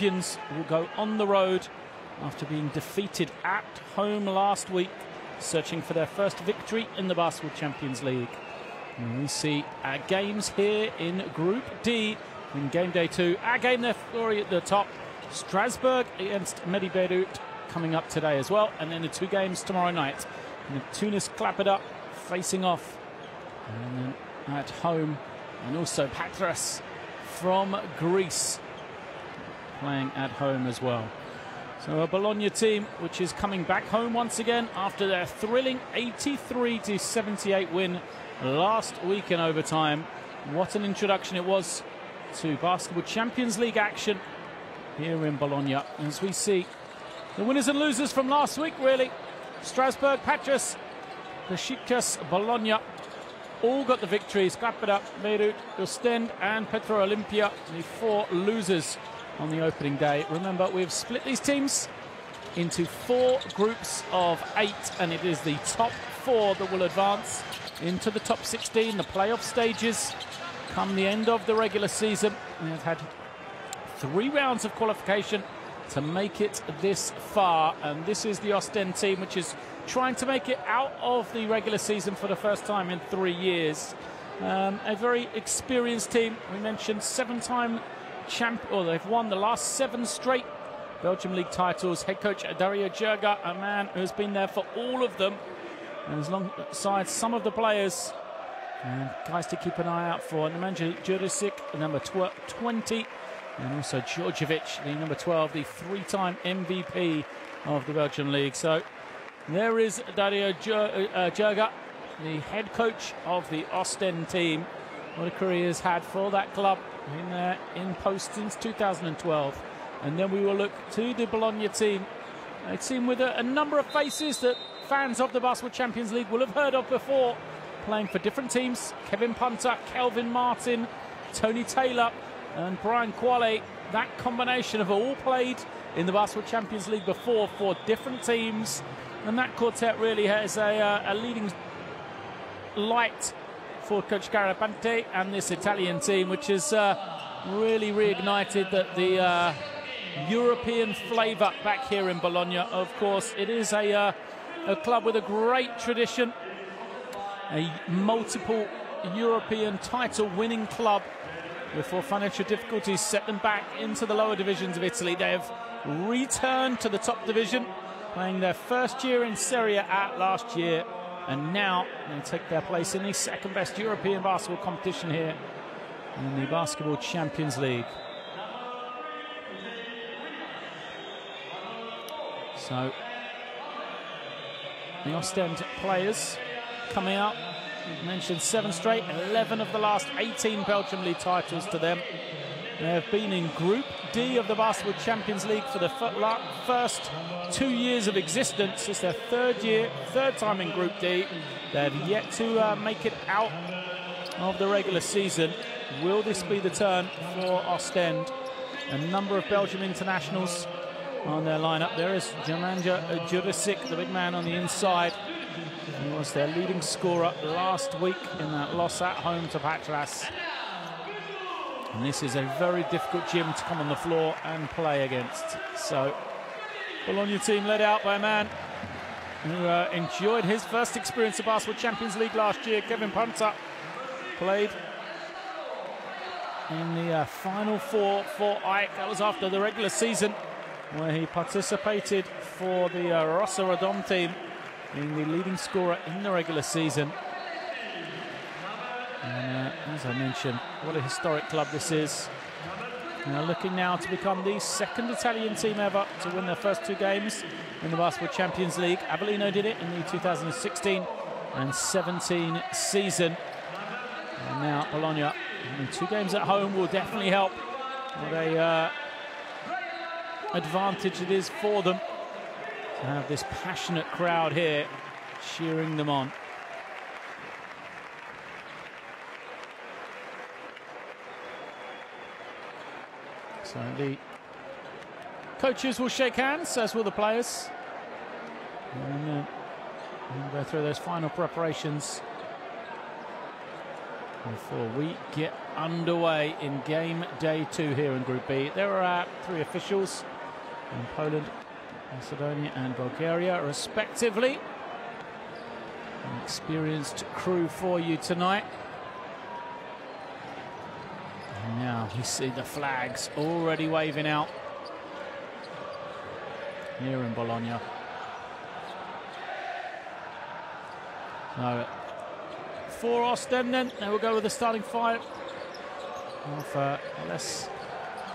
champions will go on the road after being defeated at home last week, searching for their first victory in the Basketball Champions League. And we see our games here in Group D in game day 2. Our game there for at the top, Strasbourg against Medi Beirut coming up today as well. And then the 2 games tomorrow night. Tunis Klaipeda facing off and then at home. And also Patras from Greece playing at home as well. So a Bologna team which is coming back home once again after their thrilling 83-78 win last week in overtime. What an introduction it was to Basketball Champions League action here in Bologna. As we see the winners and losers from last week, really. Strasbourg, Patras, Besiktas, Bologna all got the victories. Klaipeda, Beirut, Oostende and Petro Olympia, the 4 losers on the opening day. Remember, we've split these teams into 4 groups of 8, and it is the top 4 that will advance into the top 16, the playoff stages, come the end of the regular season. We've had 3 rounds of qualification to make it this far, and this is the Oostende team which is trying to make it out of the regular season for the first time in 3 years. A very experienced team. We mentioned 7-time champion, or they've won the last 7 straight Belgium League titles. Head coach Dario Jurga, a man who's been there for all of them, and alongside some of the players and guys to keep an eye out for. And the manager Jurisic, number 20, and also Djordjevic, the number 12, the 3-time MVP of the Belgian League. So there is Dario Jurga, the head coach of the Oostende team. What a career he's had for that club. Been there in post since 2012. And then we will look to the Bologna team. A team with a number of faces that fans of the Basketball Champions League will have heard of before, playing for different teams. Kevin Punter, Kelvin Martin, Tony Taylor and Brian Quale. That combination have all played in the Basketball Champions League before for different teams. And that quartet really has a leading light for Coach Garabante and this Italian team, which has really reignited the European flavour back here in Bologna. Of course, it is a club with a great tradition, a multiple European title-winning club. Before financial difficulties set them back into the lower divisions of Italy, they have returned to the top division, playing their first year in Serie A last year, and now they take their place in the second best European basketball competition here in the Basketball Champions League. So the Oostende players coming out. We've mentioned 7 straight, 11 of the last 18 Belgium League titles to them. They have been in Group D of the Basketball Champions League for the first 2 years of existence. It's their third time in Group D. They have yet to make it out of the regular season. Will this be the turn for Oostende? A number of Belgium internationals on their lineup. There is Nemanja Jurisic, the big man on the inside. He was their leading scorer last week in that loss at home to Patras. And this is a very difficult gym to come on the floor and play against. So, Bologna team led out by a man who enjoyed his first experience of Basketball Champions League last year. Kevin Punter played in the Final Four for Ike. That was after the regular season, where he participated for the Rossa Rodom team, being the leading scorer in the regular season. And as I mentioned, what a historic club this is. Looking now to become the 2nd Italian team ever to win their first 2 games in the Basketball Champions League. Avellino did it in the 2016 and 17 season. And now Bologna, having 2 games at home will definitely help. What a advantage it is for them to have this passionate crowd here cheering them on. So the coaches will shake hands, as will the players. And we'll go through those final preparations before we get underway in game day 2 here in Group B. There are 3 officials in Poland, Macedonia and Bulgaria, respectively. An experienced crew for you tonight. And now we see the flags already waving out here in Bologna. So, for Oostende, they will go with the starting 5 of Les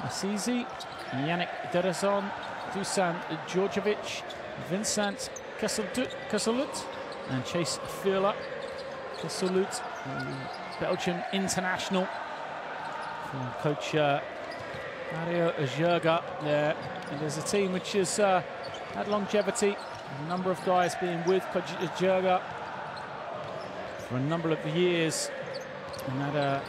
Assisi, Yannick Derazon, Dusan Djordjevic, Vincent Kesselut, and Chase Furla. Kesselut, Belgian international. Coach Mario Jurga there. And there's a team which has had longevity. A number of guys being with Coach Jurga for a number of years, and that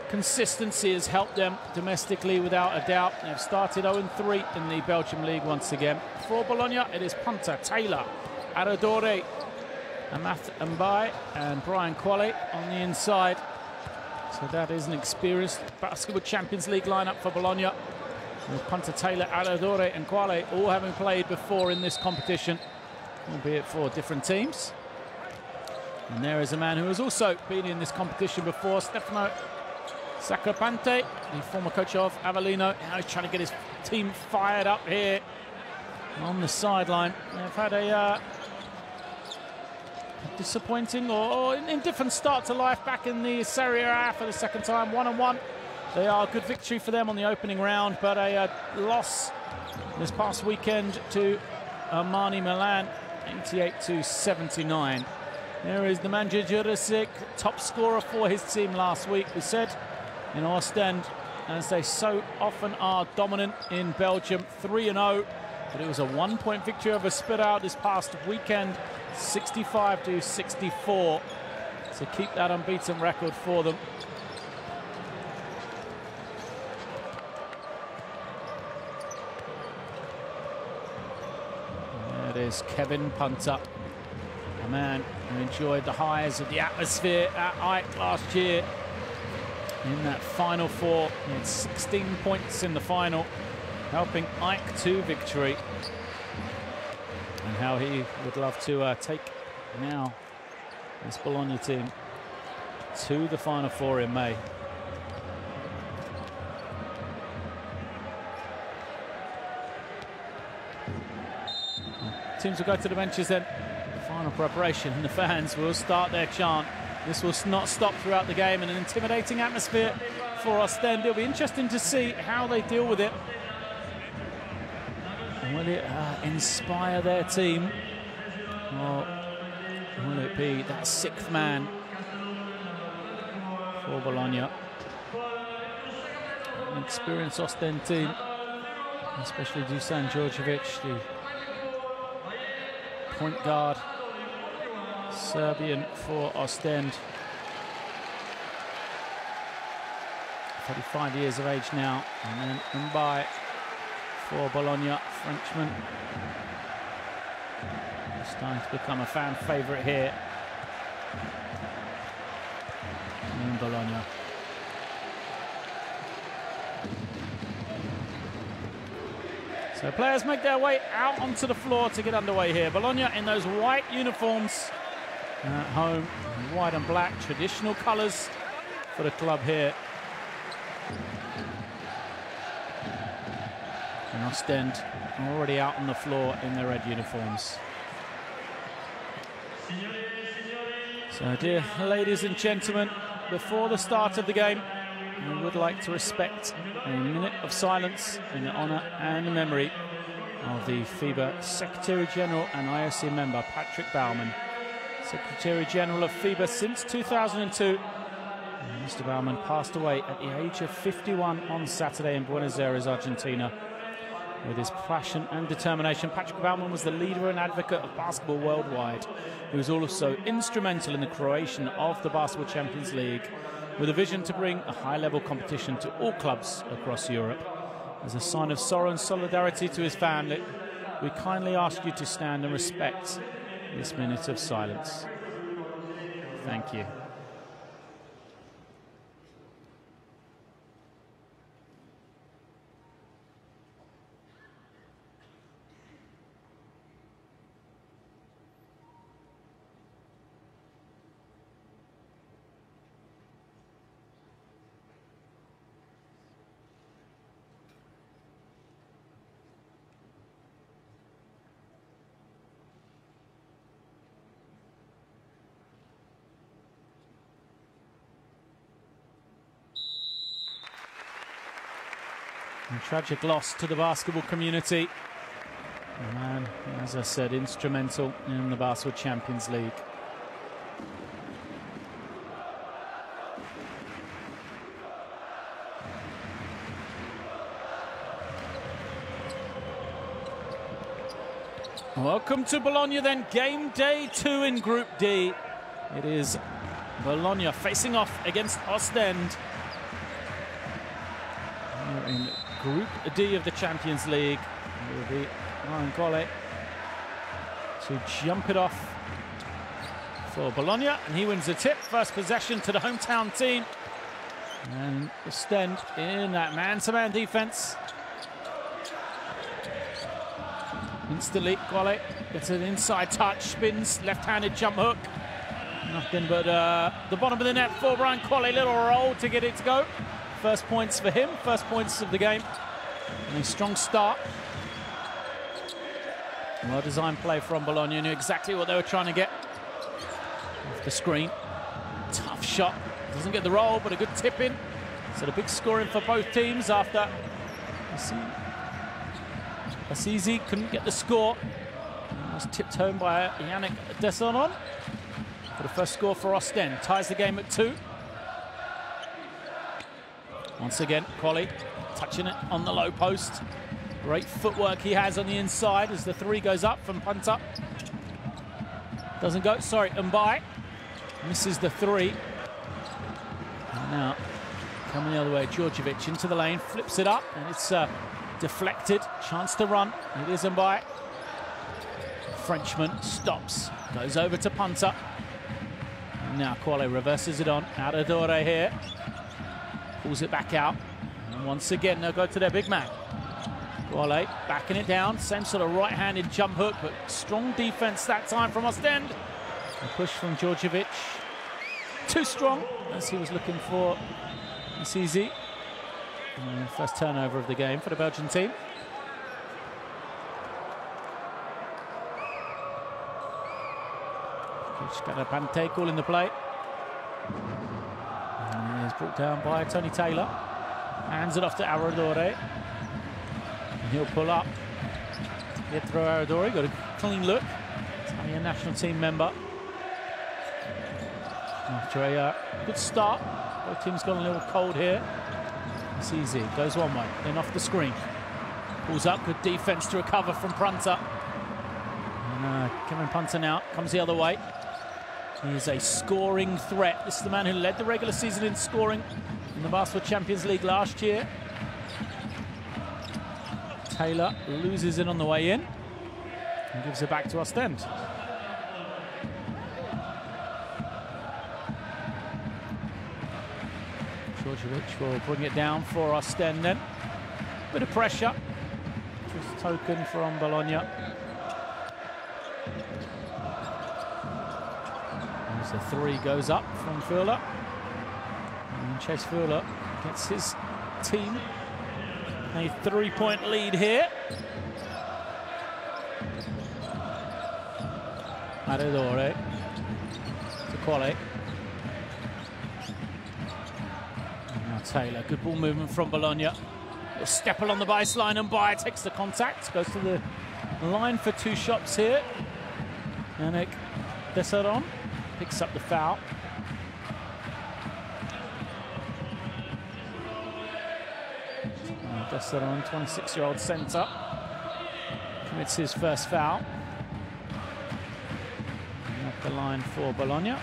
consistency has helped them domestically without a doubt. They've started 0-3 in the Belgian league once again. For Bologna, it is Punter, Taylor, Aradore, Amath Mbai and Brian Quale on the inside. So that is an experienced Basketball Champions League lineup for Bologna, with Punter, Taylor, Aradore and Quale all having played before in this competition, albeit for different teams. And there is a man who has also been in this competition before, Stefano Sacrapante, the former coach of Avellino. Now he's trying to get his team fired up here on the sideline. They've had a disappointing or indifferent start to life back in the Serie A for the second time, 1-1. They are a good victory for them on the opening round, but a loss this past weekend to Armani Milan, 88-79. There is the Nemanja Jurisic, top scorer for his team last week. We said in Oostende, as they so often are dominant in Belgium, 3-0. But it was a 1-point victory over Spittout this past weekend, 65-64, to keep that unbeaten record for them. And there it is, Kevin Punter, a man who enjoyed the highs of the atmosphere at Ike last year in that Final Four. He had 16 points in the final, helping Ike to victory. And how he would love to take now this Bologna team to the Final Four in May. Teams will go to the benches then. Final preparation, and the fans will start their chant. This will not stop throughout the game, and an intimidating atmosphere for Oostende. It'll be interesting to see how they deal with it. And will it inspire their team, or will it be that 6th man for Bologna? An experienced Oostende team, especially Dusan Djordjevic, the point guard, Serbian for Oostende. 35 years of age now. And then Mbai for Bologna, Frenchman. Starting to become a fan favourite here in Bologna. So players make their way out onto the floor to get underway here. Bologna in those white uniforms at home, white and black, traditional colours for the club here. And Oostende already out on the floor in their red uniforms. So, dear ladies and gentlemen, before the start of the game, we would like to respect a minute of silence in honour and memory of the FIBA Secretary General and IOC member Patrick Baumann. Secretary General of FIBA since 2002. And Mr. Baumann passed away at the age of 51 on Saturday in Buenos Aires, Argentina. With his passion and determination, Patrick Baumann was the leader and advocate of basketball worldwide. He was also instrumental in the creation of the Basketball Champions League, with a vision to bring a high-level competition to all clubs across Europe. As a sign of sorrow and solidarity to his family, we kindly ask you to stand and respect this minute of silence. Thank you. A tragic loss to the basketball community. A man, as I said, instrumental in the Basketball Champions League. Welcome to Bologna then, game day 2 in Group D. It is Bologna facing off against Oostende. We're in Group D of the Champions League. It will be Ryan Colley to jump it off for Bologna, and he wins the tip. First possession to the hometown team. And Oostende in that man-to-man defense. Instantly, Colley gets an inside touch, spins, left-handed jump hook. Nothing but the bottom of the net for Ryan Colley. Little roll to get it to go. First points for him, first points of the game. And a strong start. Well-designed play from Bologna. Knew exactly what they were trying to get off the screen. Tough shot. Doesn't get the roll, but a good tip in. So the big scoring for both teams after Assisi couldn't get the score. It was tipped home by Yannick Dessonon for the first score for Oostende. Ties the game at 2. Once again, Colley touching it on the low post. Great footwork he has on the inside as the 3 goes up from punter. Doesn't go, sorry, Mbai misses the 3. And now coming the other way, Djordjevic into the lane, flips it up, and it's deflected. Chance to run. It is Mbai. Frenchman stops, goes over to punter. And now Colley reverses it on. Aradore here. Pulls it back out. And once again, they'll go to their big man. Colley backing it down. Same sort of right-handed jump hook, but strong defense that time from Oostende. A push from Djordjevic. Too strong, as he was looking for. It's easy. First turnover of the game for the Belgian team. Pante calling the play. And he's brought down by Tony Taylor. Hands it off to Aradore. And he'll pull up. Pietro Aradore got a clean look. Italian national team member. After a good start, both teams got a little cold here. It's easy, goes one way, then off the screen. Pulls up, good defense to recover from Punter. And Kevin Punter now comes the other way. He is a scoring threat. This is the man who led the regular season in scoring in the Basketball Champions League last year. Taylor loses it on the way in and gives it back to Oostende. Djordjevic will bring it down for Oostende then. Bit of pressure. Just token from Bologna. As the 3 goes up from Filou. And Chase Filou gets his team a 3-point lead here. Aradore to Colley. Taylor, good ball movement from Bologna. A step along the baseline and Mbai takes the contact. Goes to the line for 2 shots here. Yannick Dessonon picks up the foul. Dessonon, 26-year-old centre, commits his first foul. And up the line for Bologna.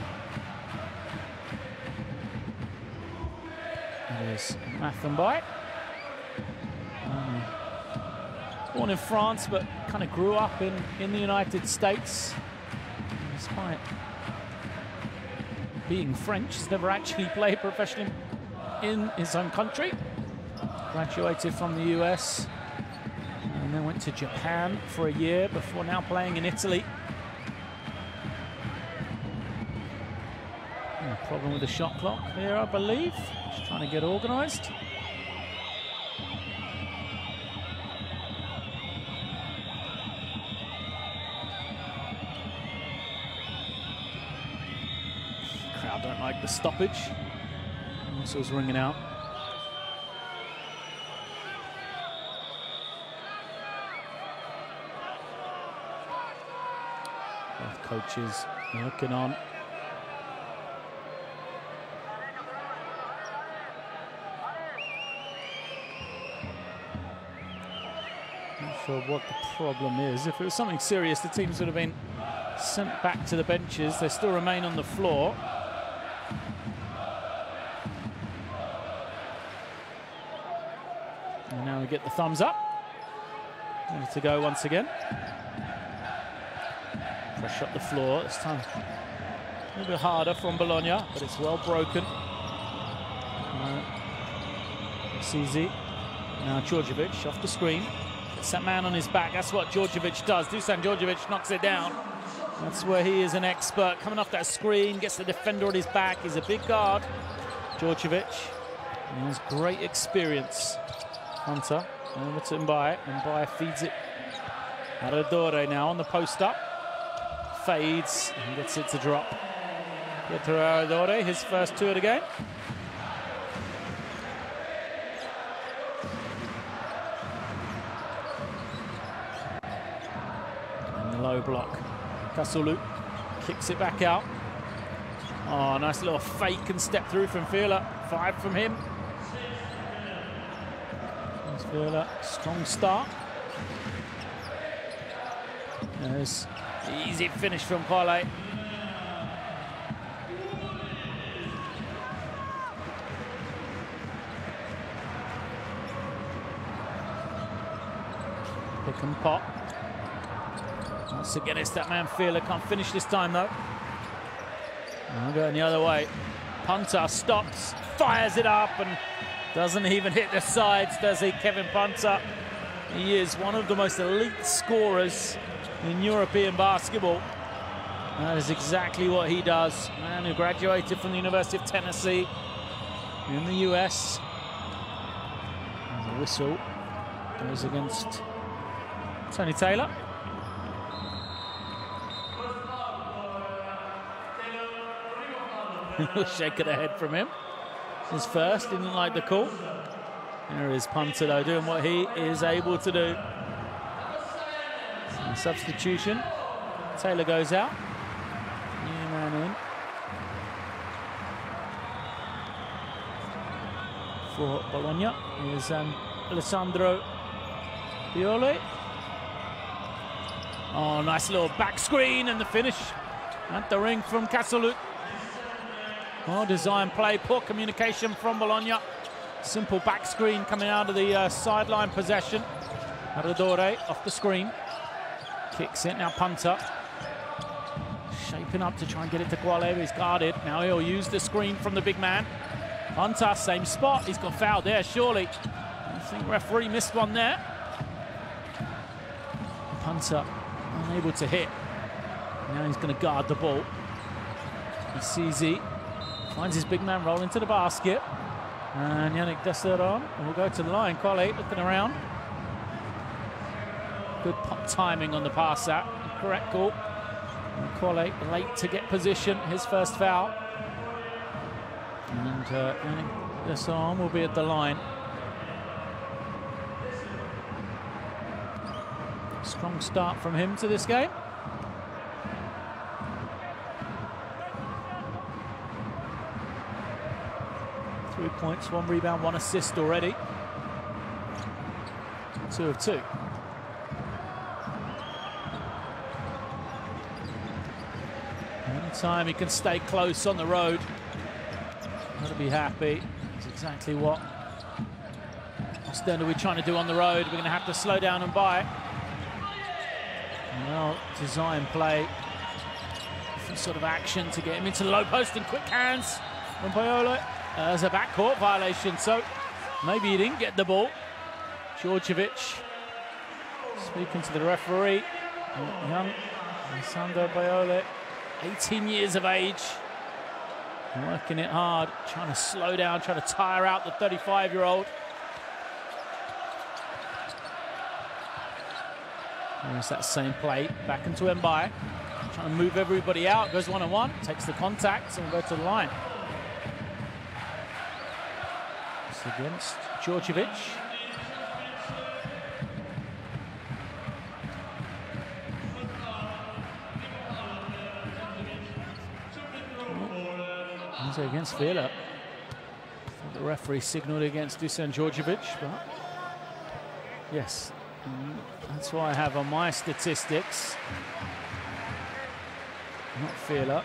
There's Mbai. Born in France, but kind of grew up in the United States. Despite being French, he's never actually played professionally in his own country. Graduated from the US and then went to Japan for a year before now playing in Italy. Problem with the shot clock here, I believe. Just trying to get organised. Crowd don't like the stoppage. Whistle's ringing out. Both coaches working on. Not sure what the problem is. If it was something serious, the teams would have been sent back to the benches. They still remain on the floor. And now we get the thumbs up. Ready to go once again. Pressure up the floor. This time a little bit harder from Bologna, but it's well broken. It's easy. Now Djordjevic off the screen. Gets that man on his back. That's what Djordjevic does. Dusan Djordjevic knocks it down. That's where he is an expert. Coming off that screen, gets the defender on his back. He's a big guard, Djordjevic. He has great experience. Hunter over to Mbaye. Mbaye feeds it. Aradore now on the post up. Fades and gets it to drop. Get to Aradore, his first two of the game. And the low block. Kasulu kicks it back out. Oh, nice little fake and step through from Filou. 5 from him. Filou, strong start. There's easy finish from Quale. Pick and pop. Once again, it's that man Filou. Can't finish this time though. I'm going the other way. Punter stops, fires it up, and doesn't even hit the sides, does he, Kevin Punter? He is one of the most elite scorers in European basketball. That is exactly what he does. Man who graduated from the University of Tennessee in the US. And the whistle goes against Tony Taylor. Shake of the head from him. His first, didn't like the call. There is Punter though, doing what he is able to do. And substitution. Taylor goes out. New man in. For Bologna is Alessandro Pioli. Oh, nice little back screen and the finish at the ring from Kasulu. Well designed play, poor communication from Bologna. Simple back screen coming out of the sideline possession. Aradore off the screen. Kicks it, now Punter. Shaping up to try and get it to Quale, he's guarded. Now he'll use the screen from the big man. Punter, same spot, he's got fouled there, surely. I think referee missed one there. Punter unable to hit. Now he's going to guard the ball. It's easy. Finds his big man rolling to the basket. And Yannick Desseron will go to the line. Quale looking around. Good pop timing on the pass out. Correct call. And Quale late to get position. His first foul. And Yannick Desseron will be at the line. Strong start from him to this game. 3 points, 1 rebound, 1 assist already. 2 of 2. Anytime he can stay close on the road, got to be happy. That's exactly what Oostende we're trying to do on the road. We're going to have to slow down and buy. Well, design play. Different sort of action to get him into the low post in quick hands from Paolo. There's a backcourt violation, so maybe he didn't get the ball. Djordjevic speaking to the referee. Young Alessandro Paolo, 18 years of age. Working it hard, trying to slow down, trying to tire out the 35-year-old. There's that same play, back into Mbaye. Trying to move everybody out, goes one-on-one, takes the contact, and will go to the line. Against Djordjevic. Was it against Filou? The referee signalled against Dusan Djordjevic, but yes, that's what I have on my statistics. Not Filou.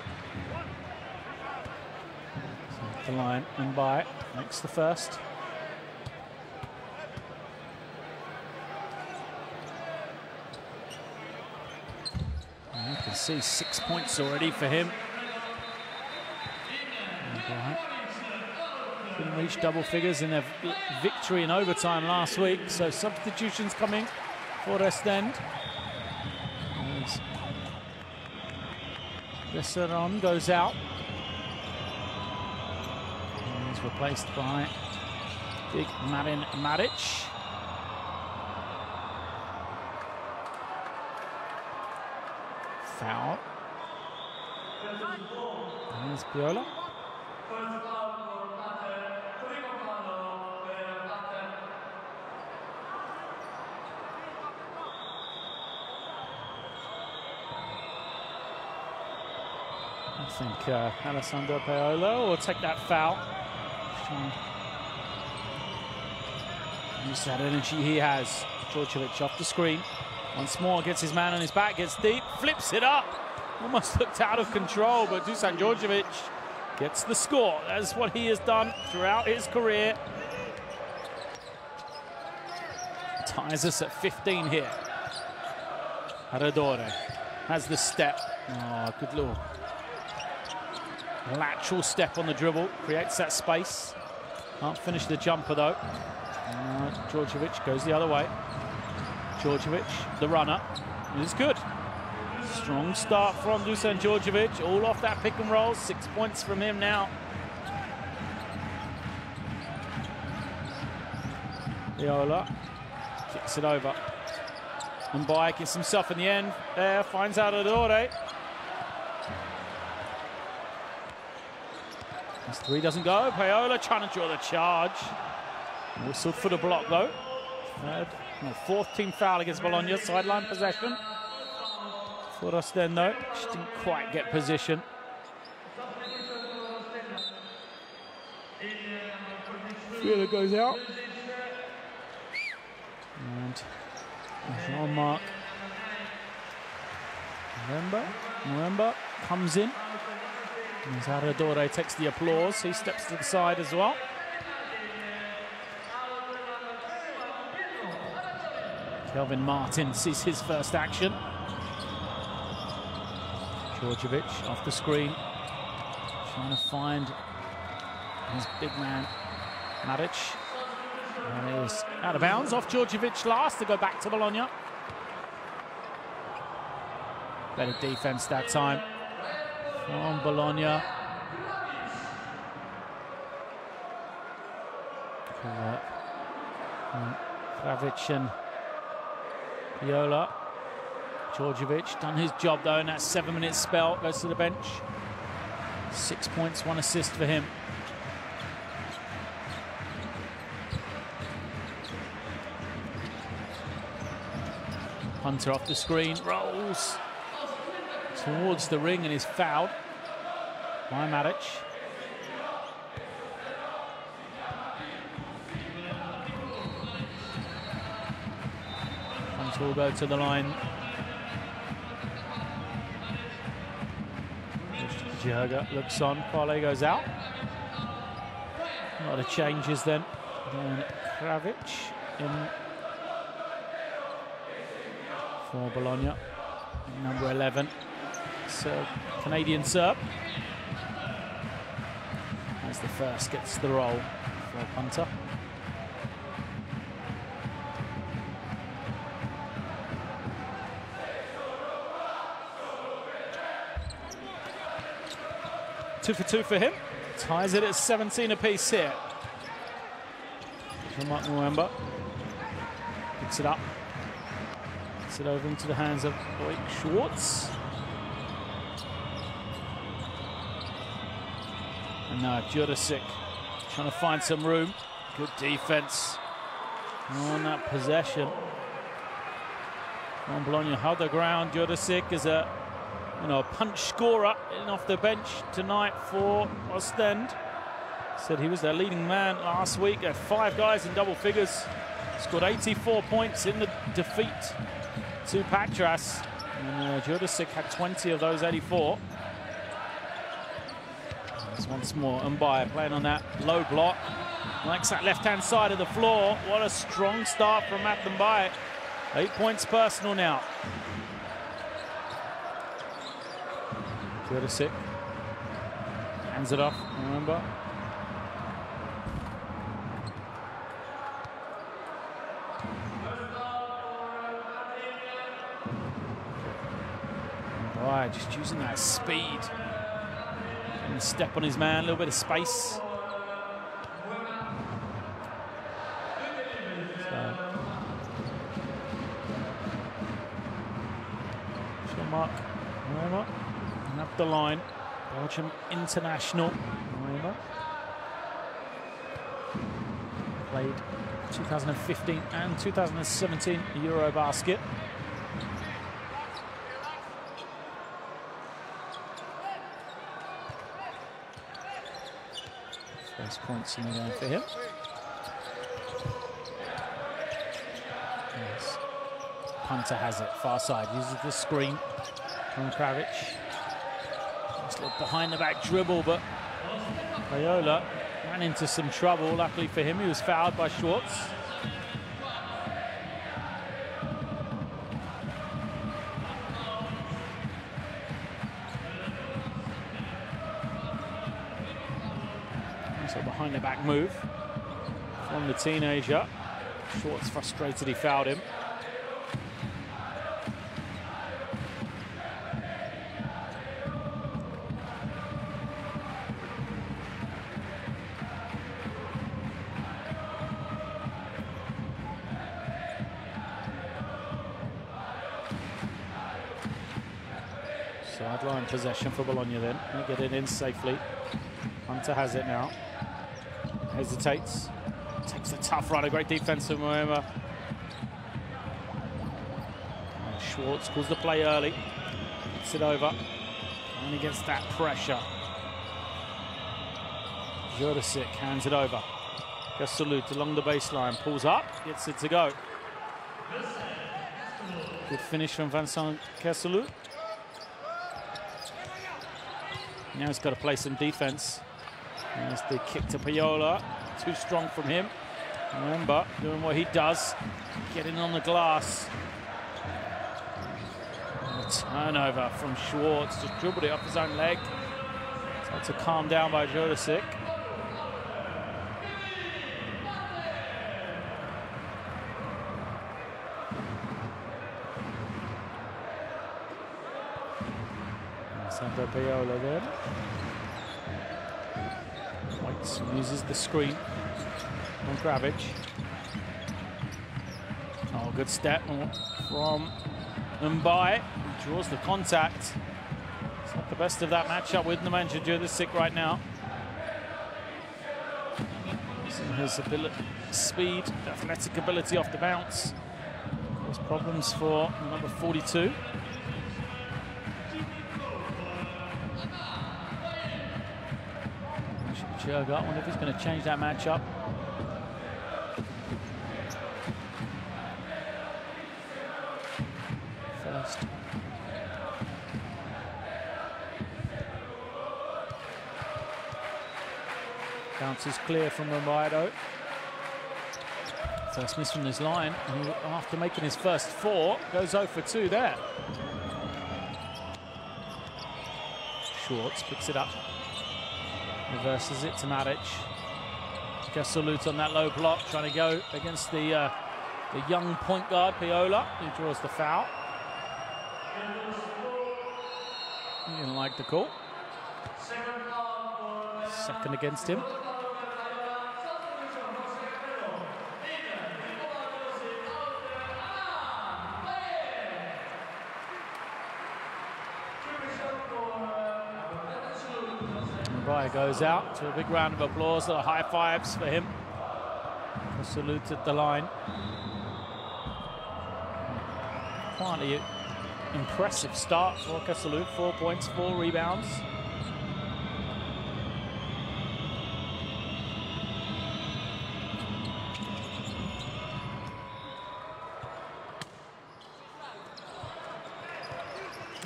So the line and by makes the first. And you can see 6 points already for him. Couldn't reach double figures in their victory in overtime last week, so substitutions coming for Oostende. Besseron goes out. And he's replaced by big Marin Maric. Foul. And there's Piola. I think Alessandro Paolo will take that foul. Use that energy he has. Djordjevic off the screen. Once more gets his man on his back, gets deep, flips it up. Almost looked out of control, but Dusan Djordjevic gets the score. That's what he has done throughout his career. Ties us at 15 here. Aradore has the step. Oh, good lord. Lateral step on the dribble, creates that space. Can't finish the jumper though. Djordjevic goes the other way. Djordjevic, the runner, is good. Strong start from Dusan Djordjevic, all off that pick and roll. 6 points from him now. Viola kicks it over. And Mbaye gets himself in the end there, finds out Adore. This three doesn't go. Paola trying to draw the charge. Whistled for the block though. Fourth team foul against Bologna. Sideline possession for Oostende. Just didn't quite get position. Filou goes out. And Jean-Marc Muemba comes in. As Aradore takes the applause, he steps to the side as well. Kelvin Martin sees his first action. Djordjevic off the screen, trying to find his big man, Maric. And is out of bounds off Djordjevic last to go back to Bologna. Better defense that time from Bologna. Kravic and Viola. Djordjevic done his job though in that 7-minute spell, goes to the bench. 6 points, 1 assist for him. Hunter off the screen, rolls towards the ring and is fouled by Maric. Hunter will go to the line. Jurga looks on, Pole goes out. A lot of changes then. And Kravic in for Bologna, number 11. So Canadian Serb. As the first gets the roll for Hunter. Two for two for him. Ties it at 17 apiece here. Jean-Marc Muemba picks it up. Gets it over into the hands of Blake Schwartz. And now Jurisic trying to find some room. Good defense on that possession. On Bologna held the ground. Jurisic is a a punch scorer in off the bench tonight for Oostende. Said he was their leading man last week. Had 5 guys in double figures. Scored 84 points in the defeat to Patras. And Jurisic had 20 of those 84. There's once more Mbaye playing on that low block. Likes that left-hand side of the floor. What a strong start from Matt Mbaye. 8 points personal now. Jurisic hands it off, remember. Mbaye just using that speed. And step on his man, a little bit of space. Mark Moema, and up the line, Belgium international. Moema played 2015 and 2017 Eurobasket. First points in the game for him. Yes. Punter has it, far side, uses the screen from Kravic. Nice little behind the back dribble, but Payola ran into some trouble. Luckily for him, he was fouled by Schwartz. So behind the back move from the teenager. Schwartz frustrated, he fouled him. Sideline possession for Bologna then. They get it in safely. Hunter has it now. Hesitates. Takes a tough run. A great defense from Moema. Schwartz calls the play early. Gets it over. And against that pressure. Jurisic hands it over. Salute along the baseline. Pulls up. Gets it to go. Good finish from Vincent Kersalut. Now he's got to play some defense. There's the kick to Payola. Too strong from him. Remember, doing what he does. Getting on the glass. And a turnover from Schwartz. Just dribbled it off his own leg. Tried to calm down by Jurisic. Sandro Payola there. Waits, uses the screen on Kravic. Oh, good step from Mbaye. He draws the contact. It's not the best of that matchup with Nemanja Jurisic right now. Using his speed, athletic ability off the bounce. Cause problems for number 42. I wonder if he's going to change that matchup. First. Bounces clear from Mbaye. First miss from his line, and after making his first 4, goes 0 for 2 there. Schwartz picks it up. Reverses it to Maric. Kersalut on that low block, trying to go against the young point guard, Payola, who draws the foul. He didn't like the call. Second against him. Mbaye goes out to a big round of applause, little high fives for him. Saluted the line. Quietly impressive start for Filou. 4 points, 4 rebounds.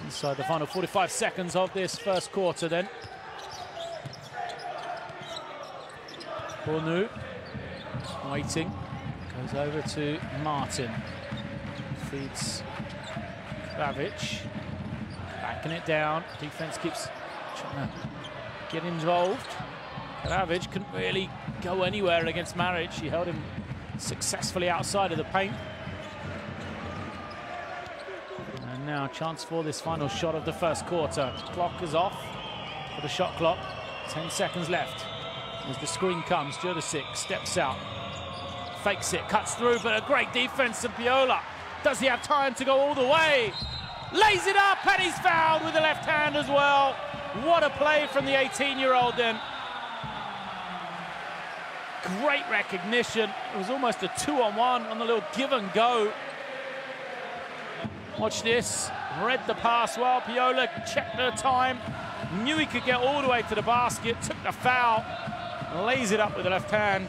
Inside the final 45 seconds of this first quarter then. Bologna waiting, goes over to Martin. Feeds Bavic, backing it down. Defense keeps trying to get involved. Bavic couldn't really go anywhere against Maric. He held him successfully outside of the paint. And now a chance for this final shot of the first quarter. Clock is off for the shot clock. 10 seconds left. As the screen comes, Jurisic steps out, fakes it, cuts through, but a great defense of Piola. Does he have time to go all the way? Lays it up, and he's fouled with the left hand as well. What a play from the 18-year-old then. Great recognition. It was almost a 2-on-1 on the little give and go. Watch this. Read the pass well. Piola checked the time. Knew he could get all the way to the basket. Took the foul. Lays it up with the left hand.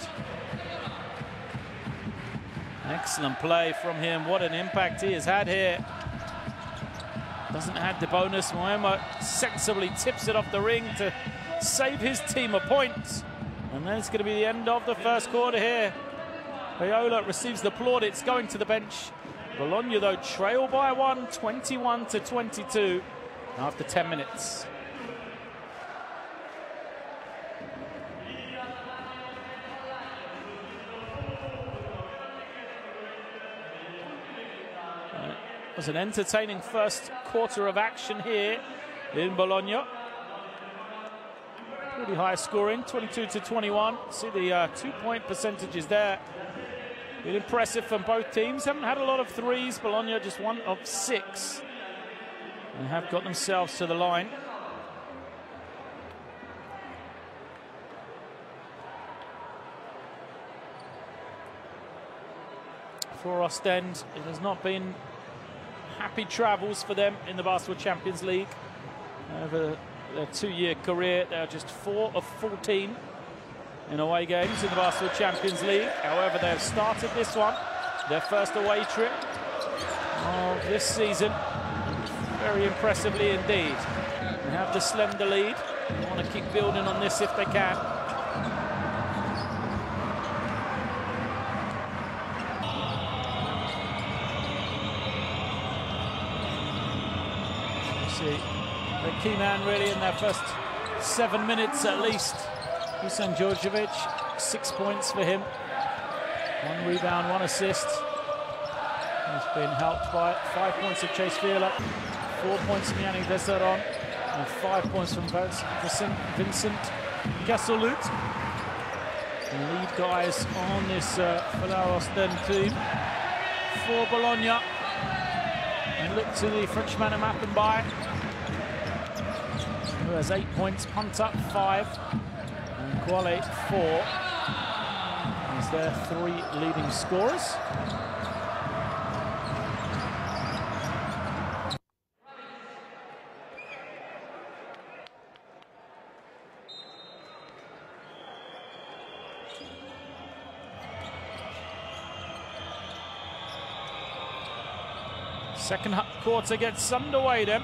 Excellent play from him. What an impact he has had here. Doesn't add the bonus. Moema sensibly tips it off the ring to save his team a point. And then it's going to be the end of the first quarter here. Piola receives the plaudits going to the bench. Bologna, though, trail by 1, 21-22 after 10 minutes. It was an entertaining first quarter of action here in Bologna. Pretty high scoring, 22-21. See the 2-point percentages there. Been impressive from both teams. Haven't had a lot of threes. Bologna just 1 of 6. And have got themselves to the line. For Oostende, it has not been happy travels for them in the Basketball Champions League. Over their 2-year career, they are just 4 of 14 in away games in the Basketball Champions League. However, they have started this one, their first away trip of this season, very impressively indeed. They have the slender lead. They want to keep building on this if they can. See the key man really in their first 7 minutes at least. Dusan Djordjevic, 6 points for him. 1 rebound, 1 assist. He's been helped by 5 points of Chase Viola, 4 points from Yannick Desseron, and 5 points from Vincent Gassolut. The lead guys on this Filou Oostende team for Bologna. And look to the Frenchman at Mappenby, who has 8 points, punt up 5, and Quale 4. As their 3 leading scorers. Second quarter gets underway then.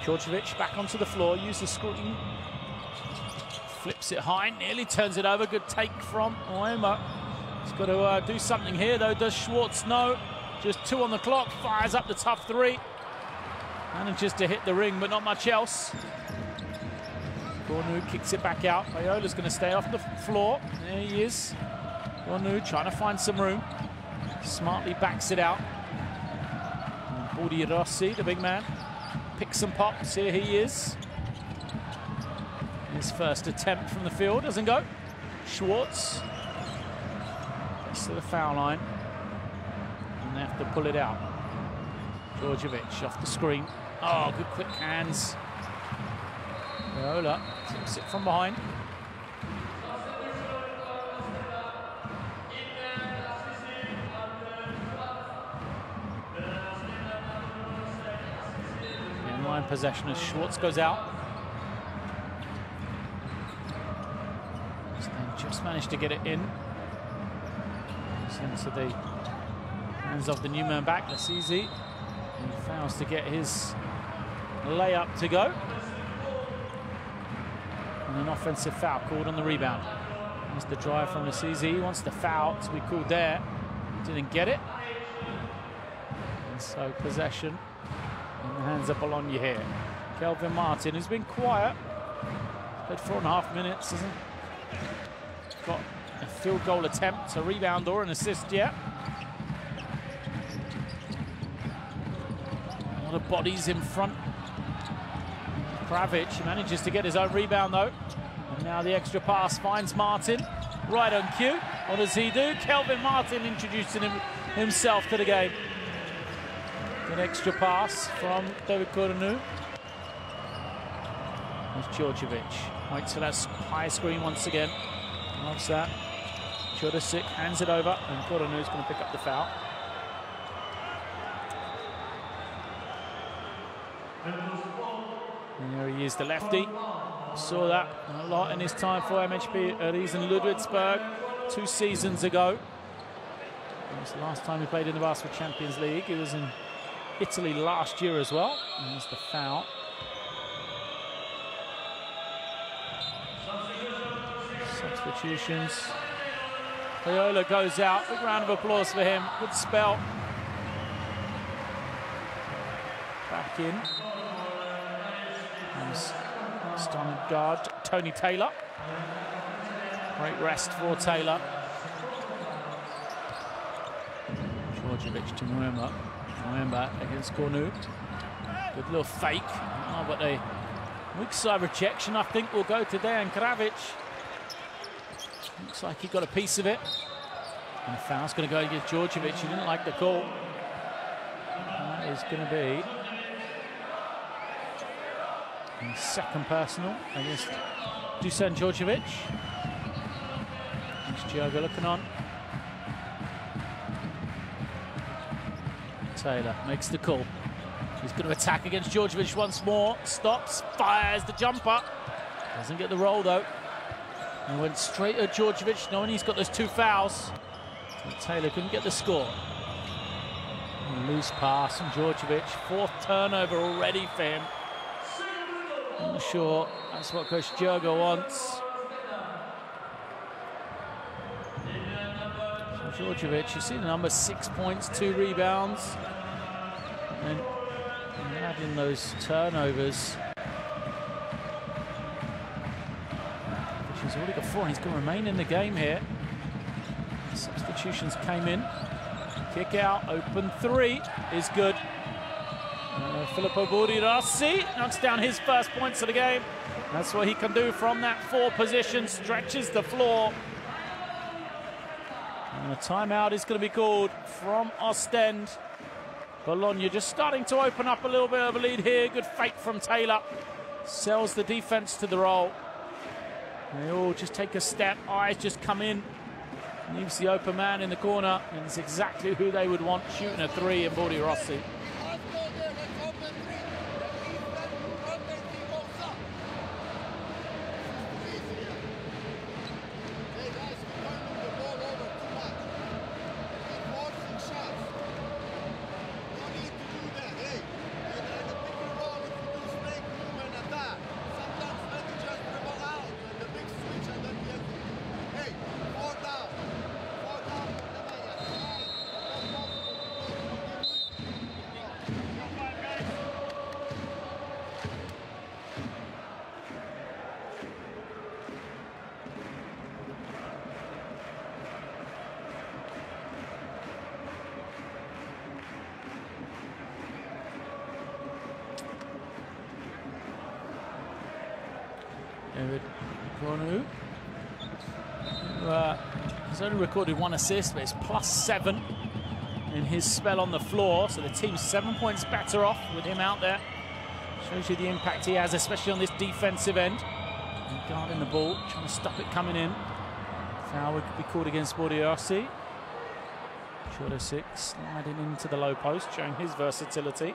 Djordjevic back onto the floor, use the screen. Flips it high, nearly turns it over. Good take from Moema. He's got to do something here though. Does Schwartz? No. Just 2 on the clock, fires up the tough 3. Manages to hit the ring, but not much else. Gornu kicks it back out. Piola's going to stay off the floor. There he is. Gornu trying to find some room. Smartly backs it out. Budi Rossi, the big man, picks some pops. Here he is. His first attempt from the field doesn't go. Schwartz gets to the foul line. And they have to pull it out. Djordjevic off the screen. Oh, good quick hands. Piola tips it from behind. try and possession as Schwartz goes out. Just managed to get it in. It's into the hands of the new man back, Lassizi. He fails to get his layup to go. And an offensive foul called on the rebound. There's the drive from Lassizi. He wants the foul to be called there. Didn't get it. And so possession in the hands of Bologna here. Kelvin Martin, who's been quiet. Played 4.5 minutes, hasn't got a field goal attempt, a rebound or an assist yet. A lot of bodies in front. Kravic manages to get his own rebound though. And now the extra pass finds Martin. Right on cue. What does he do? Kelvin Martin introducing himself to the game. An extra pass from David Coronu. There's Djordjevic. Waits for that high screen once again. Loves that. Chodosic hands it over, and Coronu's going to pick up the foul. And there he is, the lefty. Saw that a lot in his time for MHP Riesen Ludwigsburg 2 seasons ago. It was the last time he played in the Basketball Champions League. He was in Italy last year as well. And there's the foul. Substitutions. Viola goes out. Big round of applause for him. Good spell. Back in. Starting guard Tony Taylor. Great rest for Taylor. Djordjevic to Muemba. Muemba against Cornu. Good little fake. Oh, but a weak side rejection, I think, will go to Dejan Kravic. Looks like he got a piece of it. And the foul's going to go against Djordjevic. He didn't like the call. That is going to be his second personal against Dusan Djordjevic. There's Diogo looking on. Taylor makes the call. He's going to attack against Djordjevic once more. Stops, fires the jumper. Doesn't get the roll though. And went straight at Djordjevic, knowing he's got those 2 fouls. So Taylor couldn't get the score. And loose pass from Djordjevic. 4th turnover already for him. I'm not sure that's what Coach Diogo wants. So Djordjevic, you see the number, 6 points, 2 rebounds. And adding those turnovers. He's already got 4 and he's going to remain in the game here. Substitutions came in. Kick out, open 3 is good. Filippo Burirassi knocks down his first points of the game. That's what he can do from that 4 position, stretches the floor. And a timeout is going to be called from Ostend. Bologna just starting to open up a little bit of a lead here. Good fake from Taylor. Sells the defense to the roll. They all just take a step, eyes just come in. Leaves the open man in the corner, and it's exactly who they would want shooting a 3 in Burirassi. David Cornu, who has only recorded 1 assist, but it's +7 in his spell on the floor. So the team's 7 points better off with him out there. Shows you the impact he has, especially on this defensive end. And guarding the ball, trying to stop it coming in. Foul would be called against Burirassi. Chodosic sliding into the low post, showing his versatility.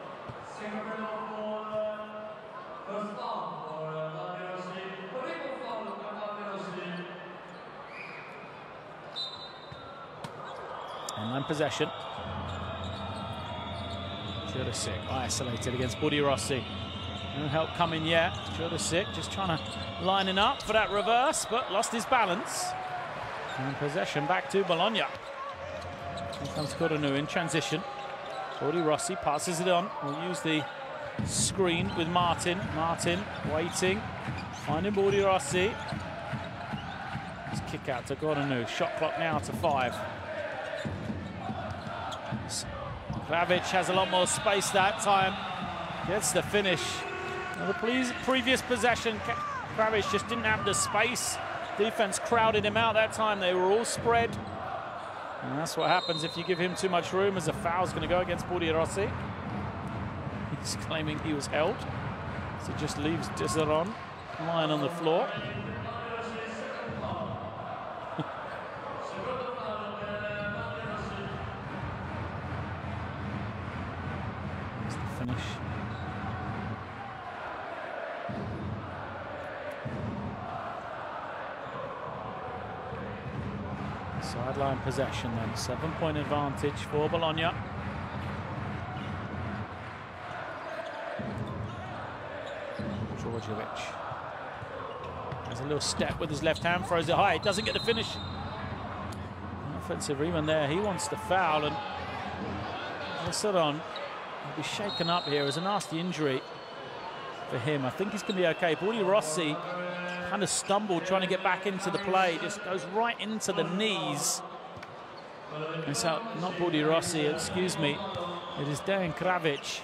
Sideline possession. Jurisic isolated against Rossi. No help coming yet. Jurisic just trying to lining up for that reverse, but lost his balance. And possession back to Bologna. Here comes Coronu in transition. Rossi passes it on. We'll use the screen with Martin. Martin waiting, finding Rossi. His kick out to Coronu. Shot clock now to 5. Kravic has a lot more space that time. Gets the finish. Now the previous possession, Kravic just didn't have the space. Defense crowded him out that time. They were all spread. And that's what happens if you give him too much room, as a foul's going to go against Rossi. He's claiming he was held. So just leaves Desseron lying on the floor. That's the finish. Sideline possession then, 7-point advantage for Bologna. Djordjevic has a little step with his left hand, throws it high, doesn't get the finish. Offensive rebound there, he wants the foul, and Desseron will be shaken up here. As a nasty injury for him. I think he's going to be okay. Rossi kind of stumbled trying to get back into the play, just goes right into the knees. And so, not Rossi, excuse me, it is Dejan Kravic.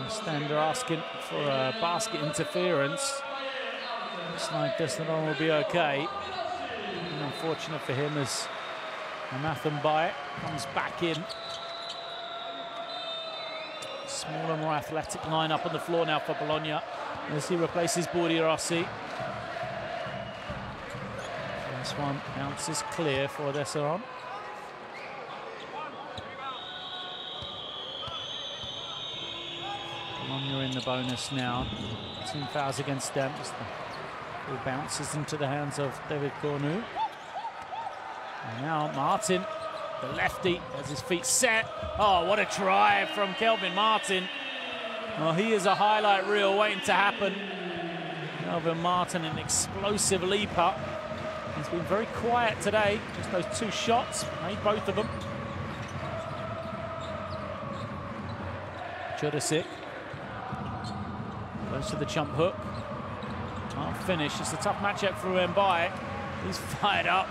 Oostende asking for a basket interference. Looks like Desseron will be okay. And unfortunate for him as Anatham Bayet comes back in. Smaller, more athletic lineup on the floor now for Bologna as he replaces Rossi. First one bounces clear for Desseron. Bologna in the bonus now. 2 fouls against them. The ball bounces into the hands of David Cornu. And now Martin, the lefty, has his feet set. Oh, what a try from Kelvin Martin. Well, he is a highlight reel waiting to happen. Kelvin Martin, an explosive leaper. He's been very quiet today. Just those 2 shots, made both of them. Jurisic goes to the jump hook. Can't finish. It's a tough matchup for Mbaye. He's fired up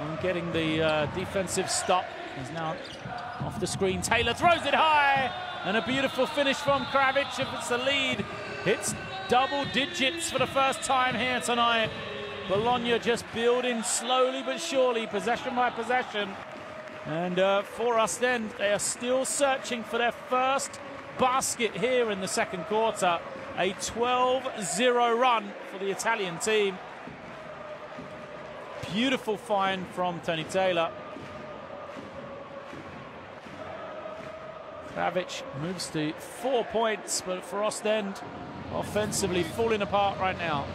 on getting the defensive stop. He's now off the screen. Taylor throws it high, and a beautiful finish from Kravic. If it's the lead, it's double digits for the first time here tonight. Bologna just building slowly but surely, possession by possession. And for Oostende, they are still searching for their first basket here in the second quarter. A 12-0 run for the Italian team. Beautiful find from Tony Taylor. Kravic moves to 4 points, but for Oostende, offensively falling apart right now.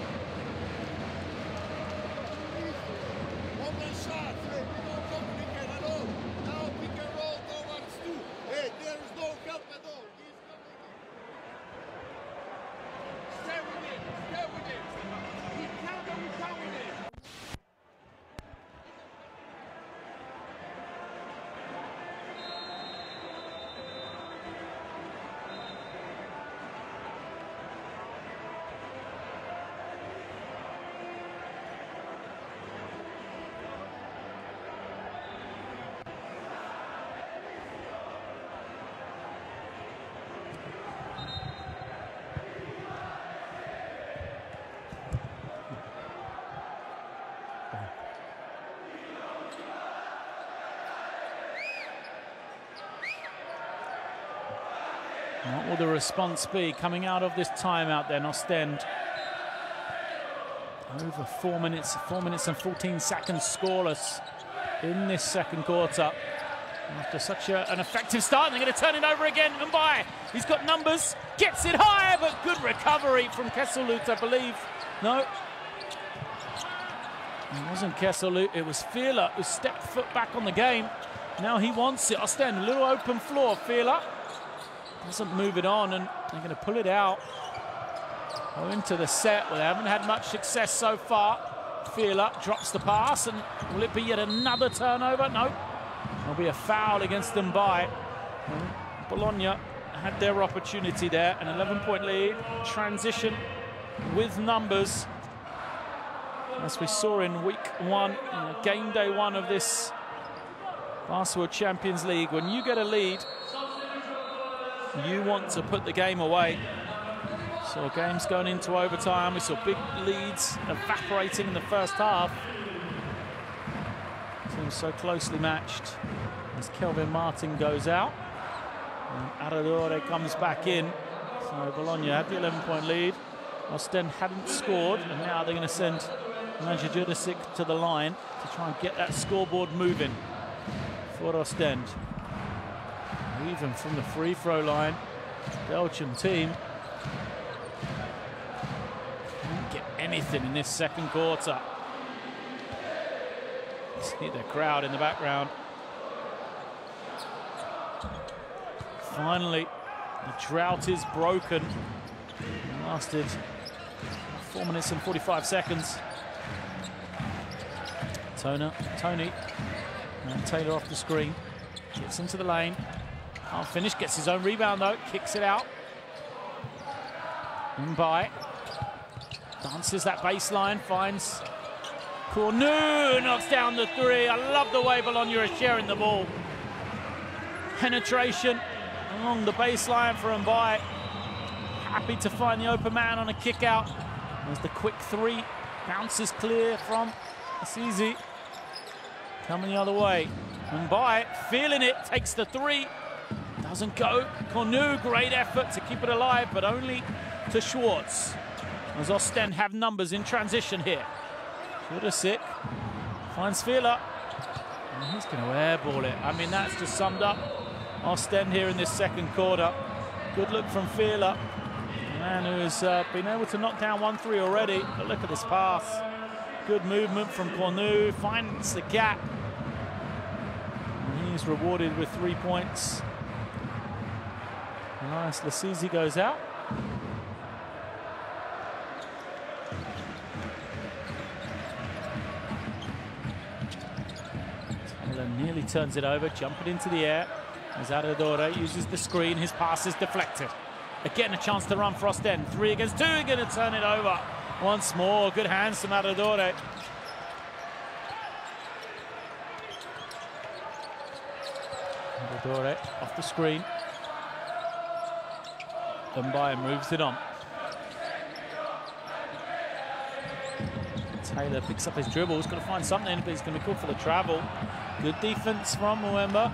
What will the response be coming out of this timeout then, Oostende? Over 4 minutes and 14 seconds scoreless in this second quarter. After such an effective start, they're going to turn it over again. Mbaye, he's got numbers, gets it high, but good recovery from Kesselhout, I believe. No. It wasn't Kesselhout, it was Filou who stepped foot back on the game. Now he wants it. Oostende, a little open floor. Filou doesn't move it on, and they're going to pull it out. Go into the set. Well, they haven't had much success so far. Filou drops the pass, and will it be yet another turnover? No. There'll be a foul against Mbaye. Bologna had their opportunity there, an 11-point lead. Transition with numbers. As we saw in week one, game day one of this Basketball Champions League, when you get a lead, you want to put the game away. So games going into overtime. We saw big leads evaporating in the first half. Teams so closely matched as Kelvin Martin goes out. And Aradore comes back in. So Bologna had the 11-point lead. Oostende hadn't scored, and now they're going to send Naja Jurisic to the line to try and get that scoreboard moving for Oostende. Even from the free throw line, Belgian team didn't get anything in this second quarter. See the crowd in the background. Finally, the drought is broken. It lasted 4 minutes and 45 seconds. Tony and Taylor off the screen. Gets into the lane. Can't finish, gets his own rebound though. Kicks it out. Mbaye dances that baseline, finds Cornu, knocks down the three. I love the way Bologna are sharing the ball. Penetration along the baseline for Mbaye. Happy to find the open man on a kick out. There's the quick three. Bounces clear from Assisi. Coming the other way. Mbaye feeling it, takes the three. Doesn't go. Cornu, great effort to keep it alive, but only to Schwartz. As Oostende have numbers in transition here. Jurisic finds Filou. And he's going to airball it. I mean, that's just summed up Oostende here in this second quarter. Good look from Filou. Man who has been able to knock down 1-3 already. But look at this pass. Good movement from Cornu. Finds the gap. And he's rewarded with 3 points. Nice. Lassisi goes out. Taylor nearly turns it over, jumping into the air. As Aradore uses the screen, his pass is deflected. Again, a chance to run for Oostende. 3 against 2, going to turn it over once more. Good hands from Aradore. Aradore off the screen. Mbaye moves it on. Taylor picks up his dribble. He's got to find something, but he's going to be called for the travel. Good defense from Mwemba.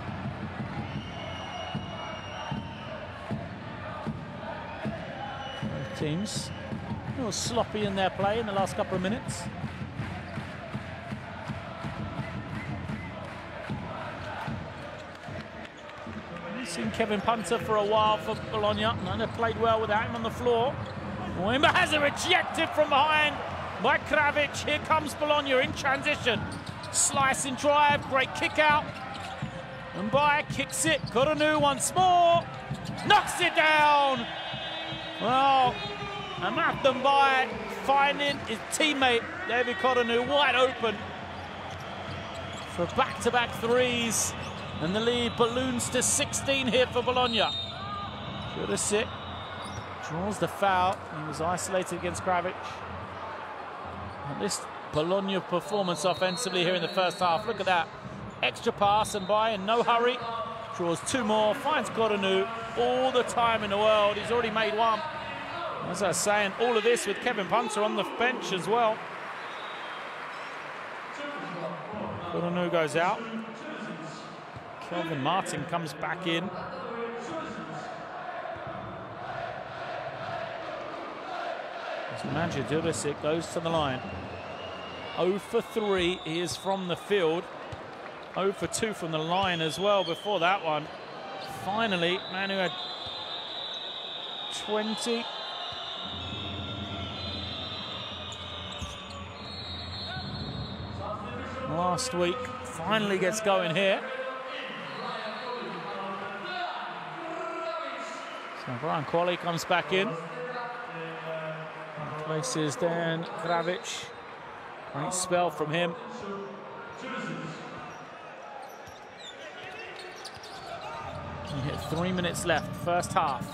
Both teams a little sloppy in their play in the last couple of minutes. Seen Kevin Punter for a while for Bologna, and they've played well without him on the floor. Mwemba has it rejected from behind by Kravic. Here comes Bologna in transition. Slice and drive, great kick out. Mbaye kicks it, Cornu once more, knocks it down. Well, Amath Mbaye finding his teammate David Cornu wide open for back-to-back threes. And the lead balloons to 16 here for Bologna. Jurisic draws the foul. He was isolated against Kravic. And this Bologna performance offensively here in the first half. Look at that. Extra pass and Mbaye in no hurry. Draws 2 more, finds Cornu all the time in the world. He's already made 1. As I was saying, all of this with Kevin Punter on the bench as well. Cornu goes out. Kelvin Martin comes back in. As Naja Jurisic goes to the line. 0 for 3, he is from the field. 0 for 2 from the line as well before that one. Finally, man who had 20. Last week, finally gets going here. So Brian Qualley comes back in. Places Dan Gravic. Great spell from him. We hit 3 minutes left, first half.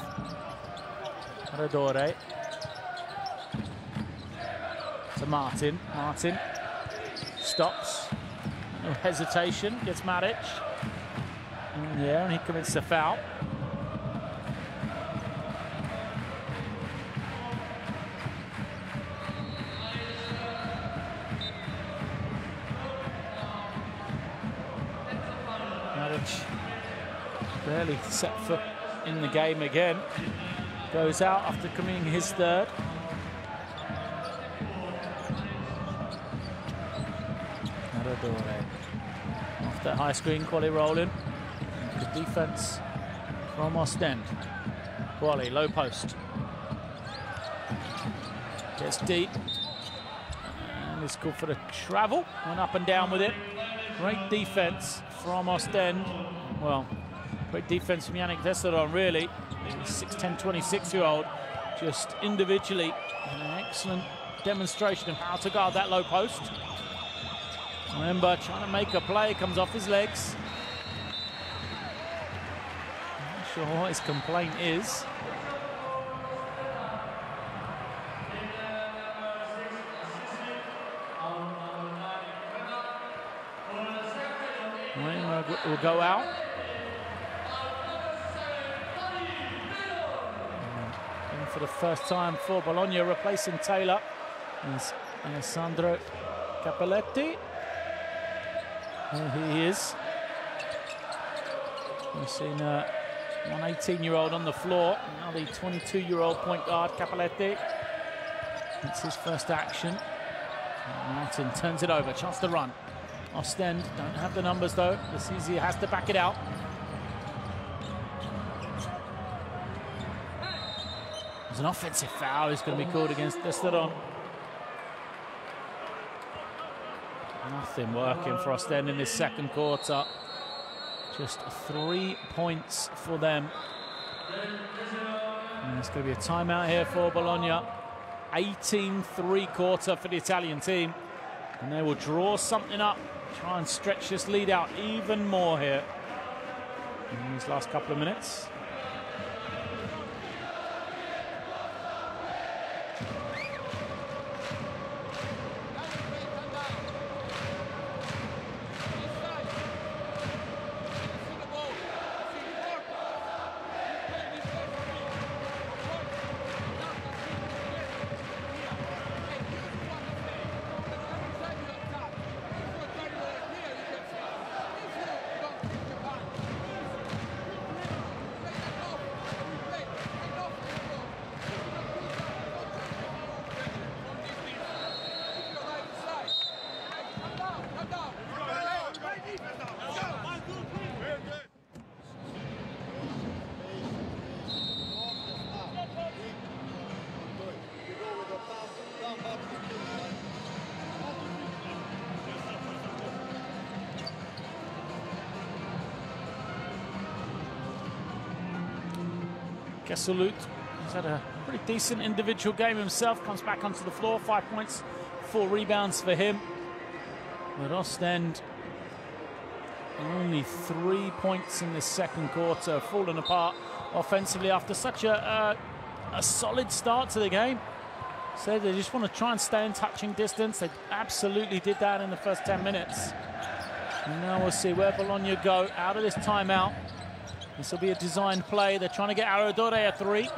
Radore. To Martin. Martin stops. No hesitation. Gets Maric. Yeah, and he commits the foul. Maric barely set foot in the game again. Goes out after committing his third. Off that high screen, Qualley rolling. Good defense from Oostende. Qualley, low post. Gets deep. And it's good for the travel. Went up and down with it. Great defense from Oostende. Well, great defense from Yannick Vesseron, really. 6'10", 26-year-old. Just individually, an excellent demonstration of how to guard that low post. Remember, trying to make a play, comes off his legs. Not sure what his complaint is. Will go out. And for the first time for Bologna, replacing Taylor is Alessandro Capelletti. There he is. We've seen one 18-year-old on the floor, now the 22-year-old point guard, Capelletti. It's his first action. Martin turns it over, chance to run. Oostende don't have the numbers though. Lassisi has to back it out. There's an offensive foul who's going to be called against Vesseron. Nothing working for Oostende in this second quarter. Just 3 points for them. And there's going to be a timeout here for Bologna. 18-3 quarter for the Italian team. And they will draw something up. Try and stretch this lead out even more here in these last couple of minutes. Kesselut, he's had a pretty decent individual game himself, comes back onto the floor, 5 points, 4 rebounds for him. But Oostende, only 3 points in this second quarter, fallen apart offensively after such a solid start to the game. So they just want to try and stay in touching distance. They absolutely did that in the first 10 minutes. And now we'll see where Bologna go out of this timeout. This will be a designed play. They're trying to get Aradore a three. He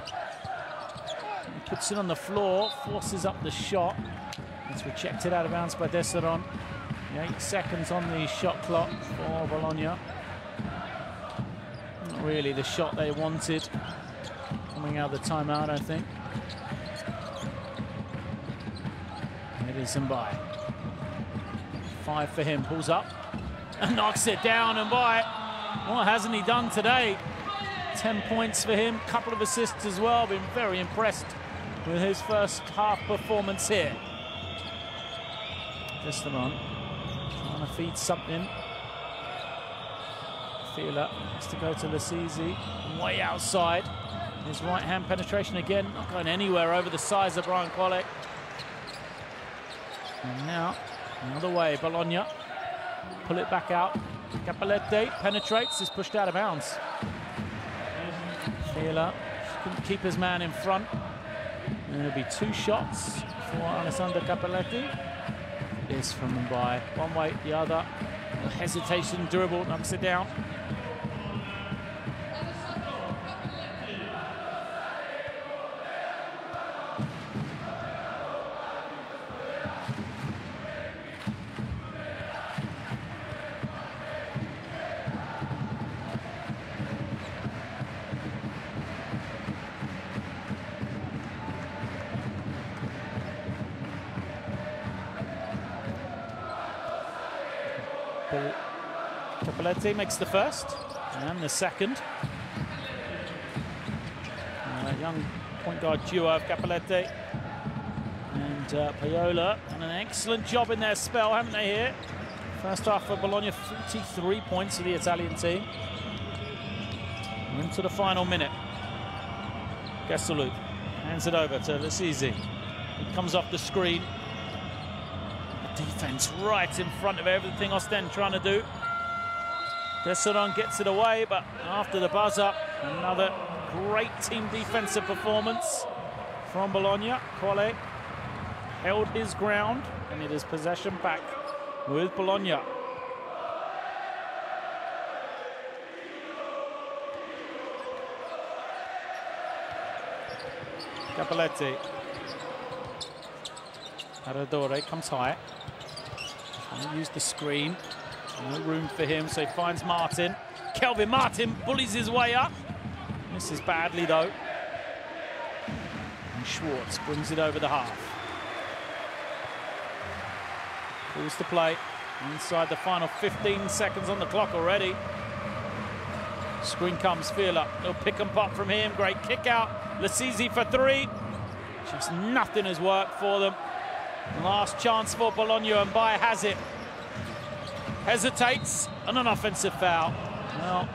puts it on the floor, forces up the shot. It's rejected out of bounds by Vesseron. 8 seconds on the shot clock for Bologna. Not really the shot they wanted coming out of the timeout, I think. It is Mbai. 5 for him, pulls up. and knocks it down. And by what hasn't he done today? 10 points for him, couple of assists as well. Been very impressed with his first half performance here. Esteban trying to feed something. Filou has to go to Lasizi, way outside. His right-hand penetration again, not going anywhere over the size of Brian Qualley. And now, the other way, Bologna. Pull it back out. Capelletti penetrates, is pushed out of bounds. Filou couldn't keep his man in front. And there'll be 2 shots for Alessandro Capelletti. This from Mumbai, one way, the other. A hesitation, dribble, knocks it down. Capelletti makes the first and the second. Young point guard duo of Capelletti and Paola, and an excellent job in their spell, haven't they here? First half for Bologna, 43 points for the Italian team. Into the final minute. Gasolu hands it over to Lasizi. It comes off the screen. Defense right in front of everything Oostende trying to do. Desseron gets it away, but after the buzzer, another great team defensive performance from Bologna. Qualley held his ground, and it is possession back with Bologna. Capelletti. Aradore comes high. Trying to use the screen. No room for him, so he finds Martin. Kelvin Martin bullies his way up. Misses badly, though. And Schwartz brings it over the half. Pulls the play. Inside the final 15 seconds on the clock already. Screen comes, Filou. Little pick and pop from him. Great kick out. Lasizi for 3. Just nothing has worked for them. Last chance for Bologna, and Bayer has it. Hesitates, and an offensive foul. Well,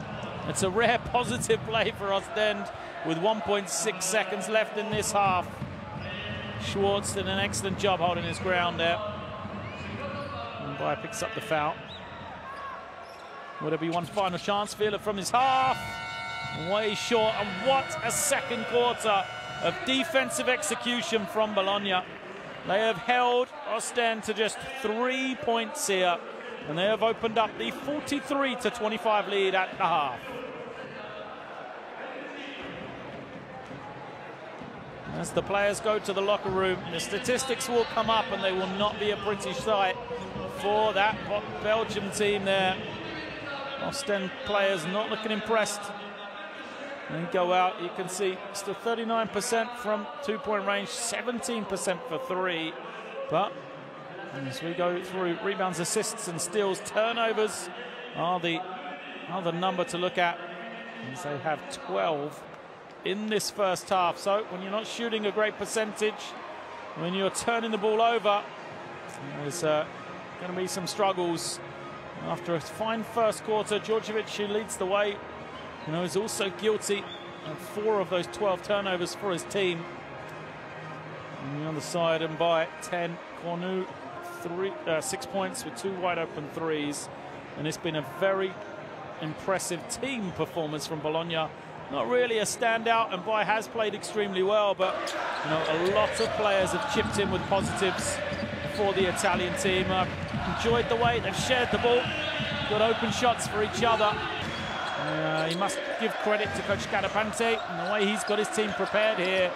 it's a rare positive play for Oostende with 1.6 seconds left in this half. Schwartz did an excellent job holding his ground there. And Bayer picks up the foul. Will there be one final chance? Filou from his half. Way short, and what a second quarter of defensive execution from Bologna. They have held Oostende to just 3 points here, and they have opened up the 43-25 lead at the half. As the players go to the locker room, the statistics will come up, and they will not be a pretty sight for that Belgium team there. Oostende players not looking impressed. They go out, you can see still 39% from 2-point range, 17% for 3. But as we go through rebounds, assists and steals, turnovers are the number to look at, as they have 12 in this first half. So when you're not shooting a great percentage, when you're turning the ball over, there's going to be some struggles. After a fine first quarter, Djordjevic, who leads the way, is also guilty of 4 of those 12 turnovers for his team. On the other side, and by 10, Cornu, 6 points with 2 wide open threes. And it's been a very impressive team performance from Bologna. Not really a standout, and Bayer has played extremely well, but a lot of players have chipped in with positives for the Italian team. Enjoyed the way they've shared the ball, got open shots for each other. You must give credit to Coach Carapante and the way he's got his team prepared here.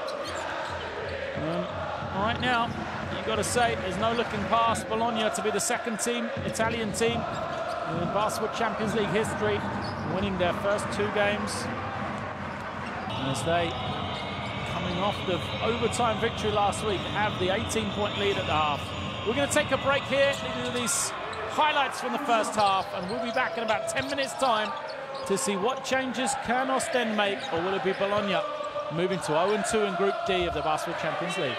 Right now, you've got to say, there's no looking past Bologna to be the second Italian team in Basketball Champions League history, winning their first 2 games. As they, coming off the overtime victory last week, have the 18-point lead at the half. We're going to take a break here, leading to these highlights from the first half, and we'll be back in about 10 minutes' time to see what changes can Ostend make, or will it be Bologna moving to 0-2 in Group D of the Basketball Champions League.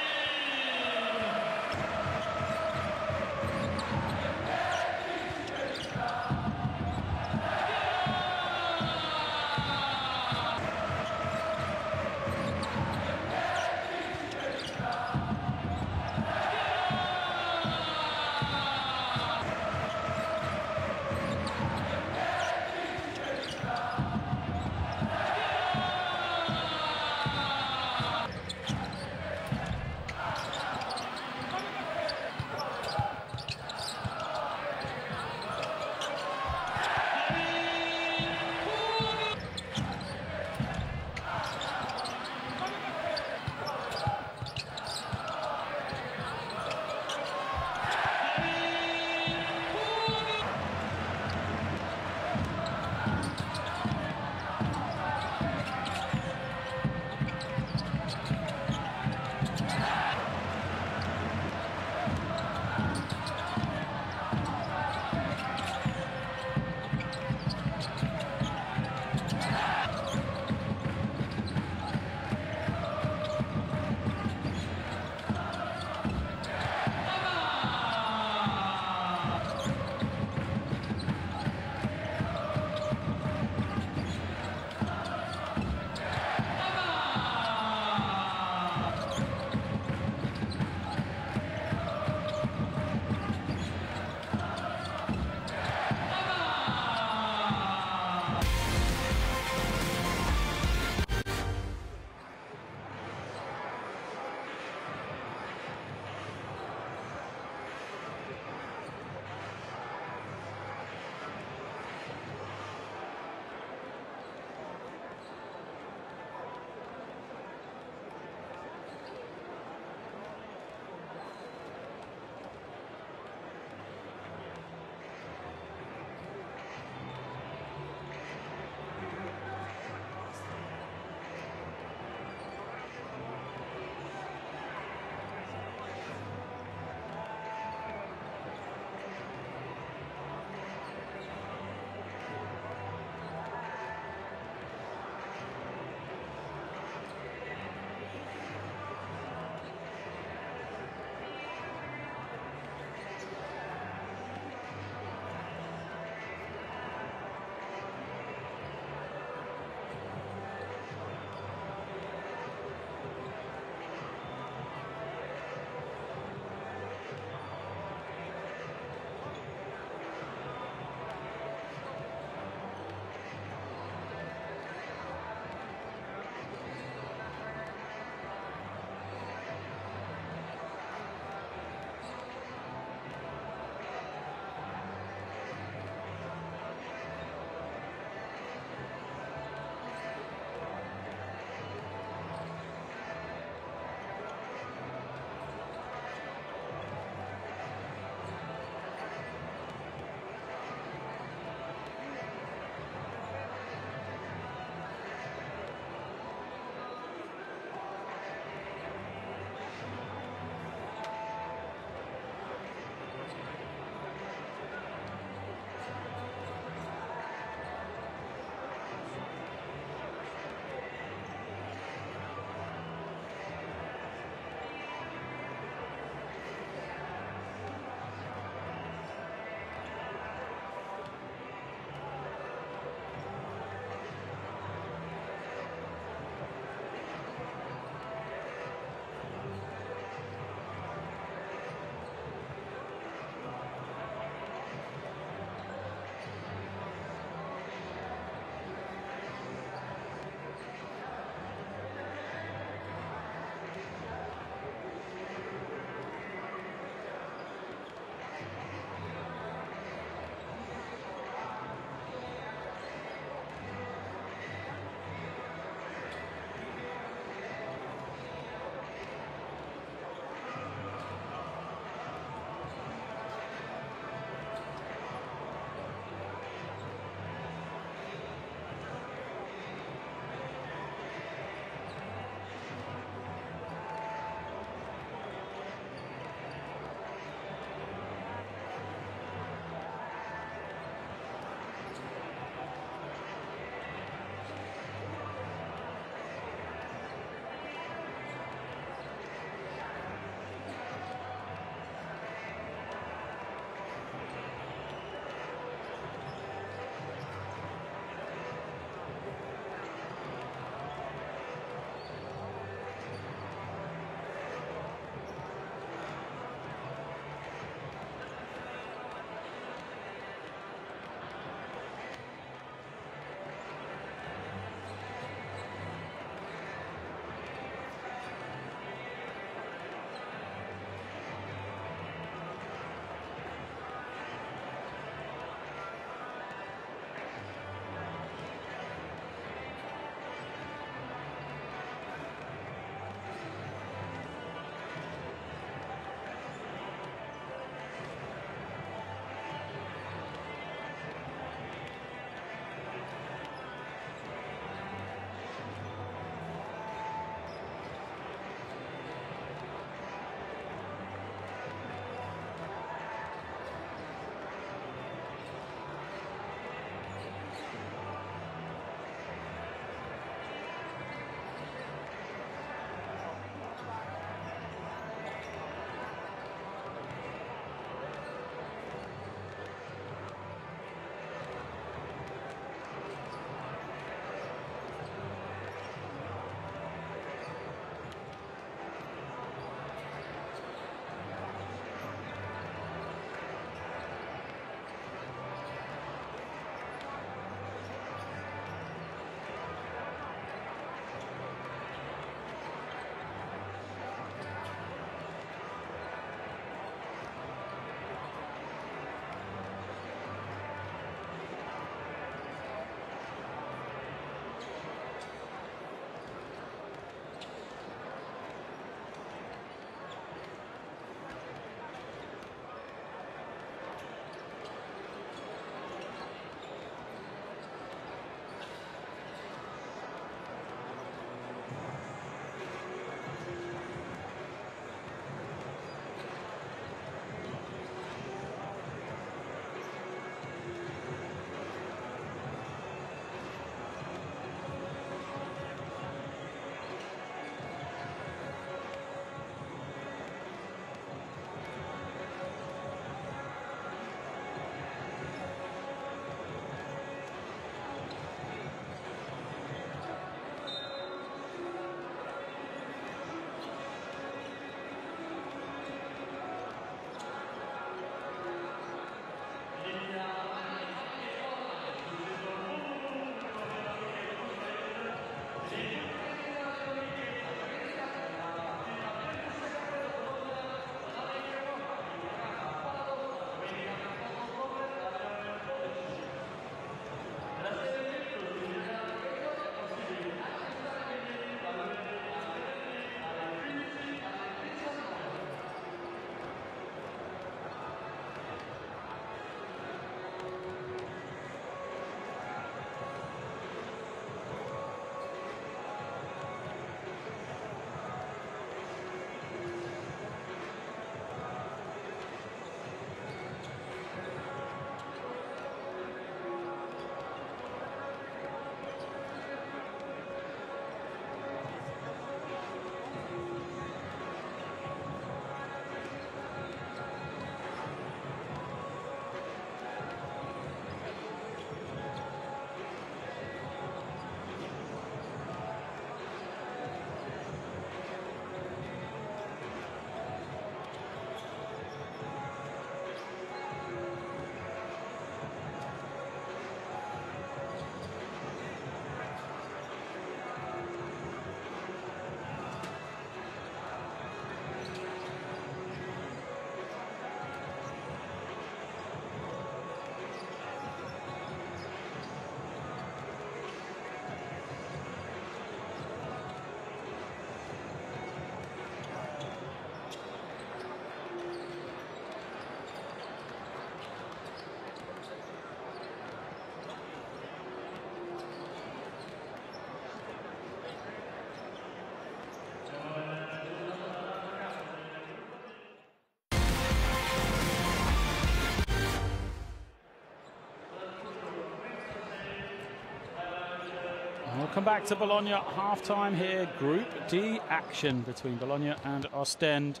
Welcome back to Bologna. Half-time here. Group D action between Bologna and Oostende.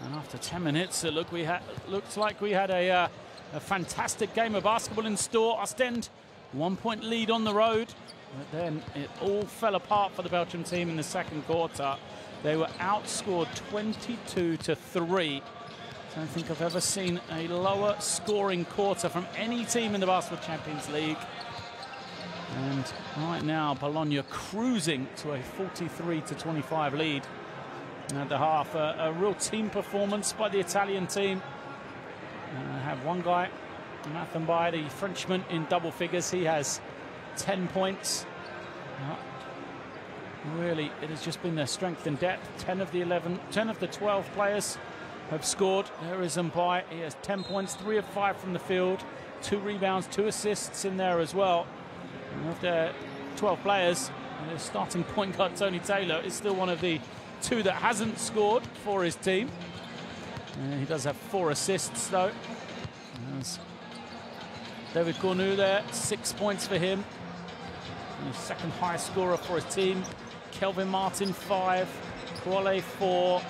And after 10 minutes, looks like we had a fantastic game of basketball in store. Oostende, 1-point lead on the road. But then it all fell apart for the Belgium team in the second quarter. They were outscored 22-3. I don't think I've ever seen a lower scoring quarter from any team in the Basketball Champions League. And right now, Bologna cruising to a 43-25 lead. And at the half, a real team performance by the Italian team. I have one guy, Mathambai, the Frenchman, in double figures. He has 10 points. Really, it has just been their strength and depth. 10 of the 12 players have scored. There is Mbai. He has 10 points, 3 of 5 from the field, 2 rebounds, 2 assists in there as well. And of their 12 players, their starting point guard Tony Taylor is still one of the 2 that hasn't scored for his team. He does have 4 assists though. There's David Cornu there, 6 points for him. And the second highest scorer for his team. Kelvin Martin 5, Kwale 4.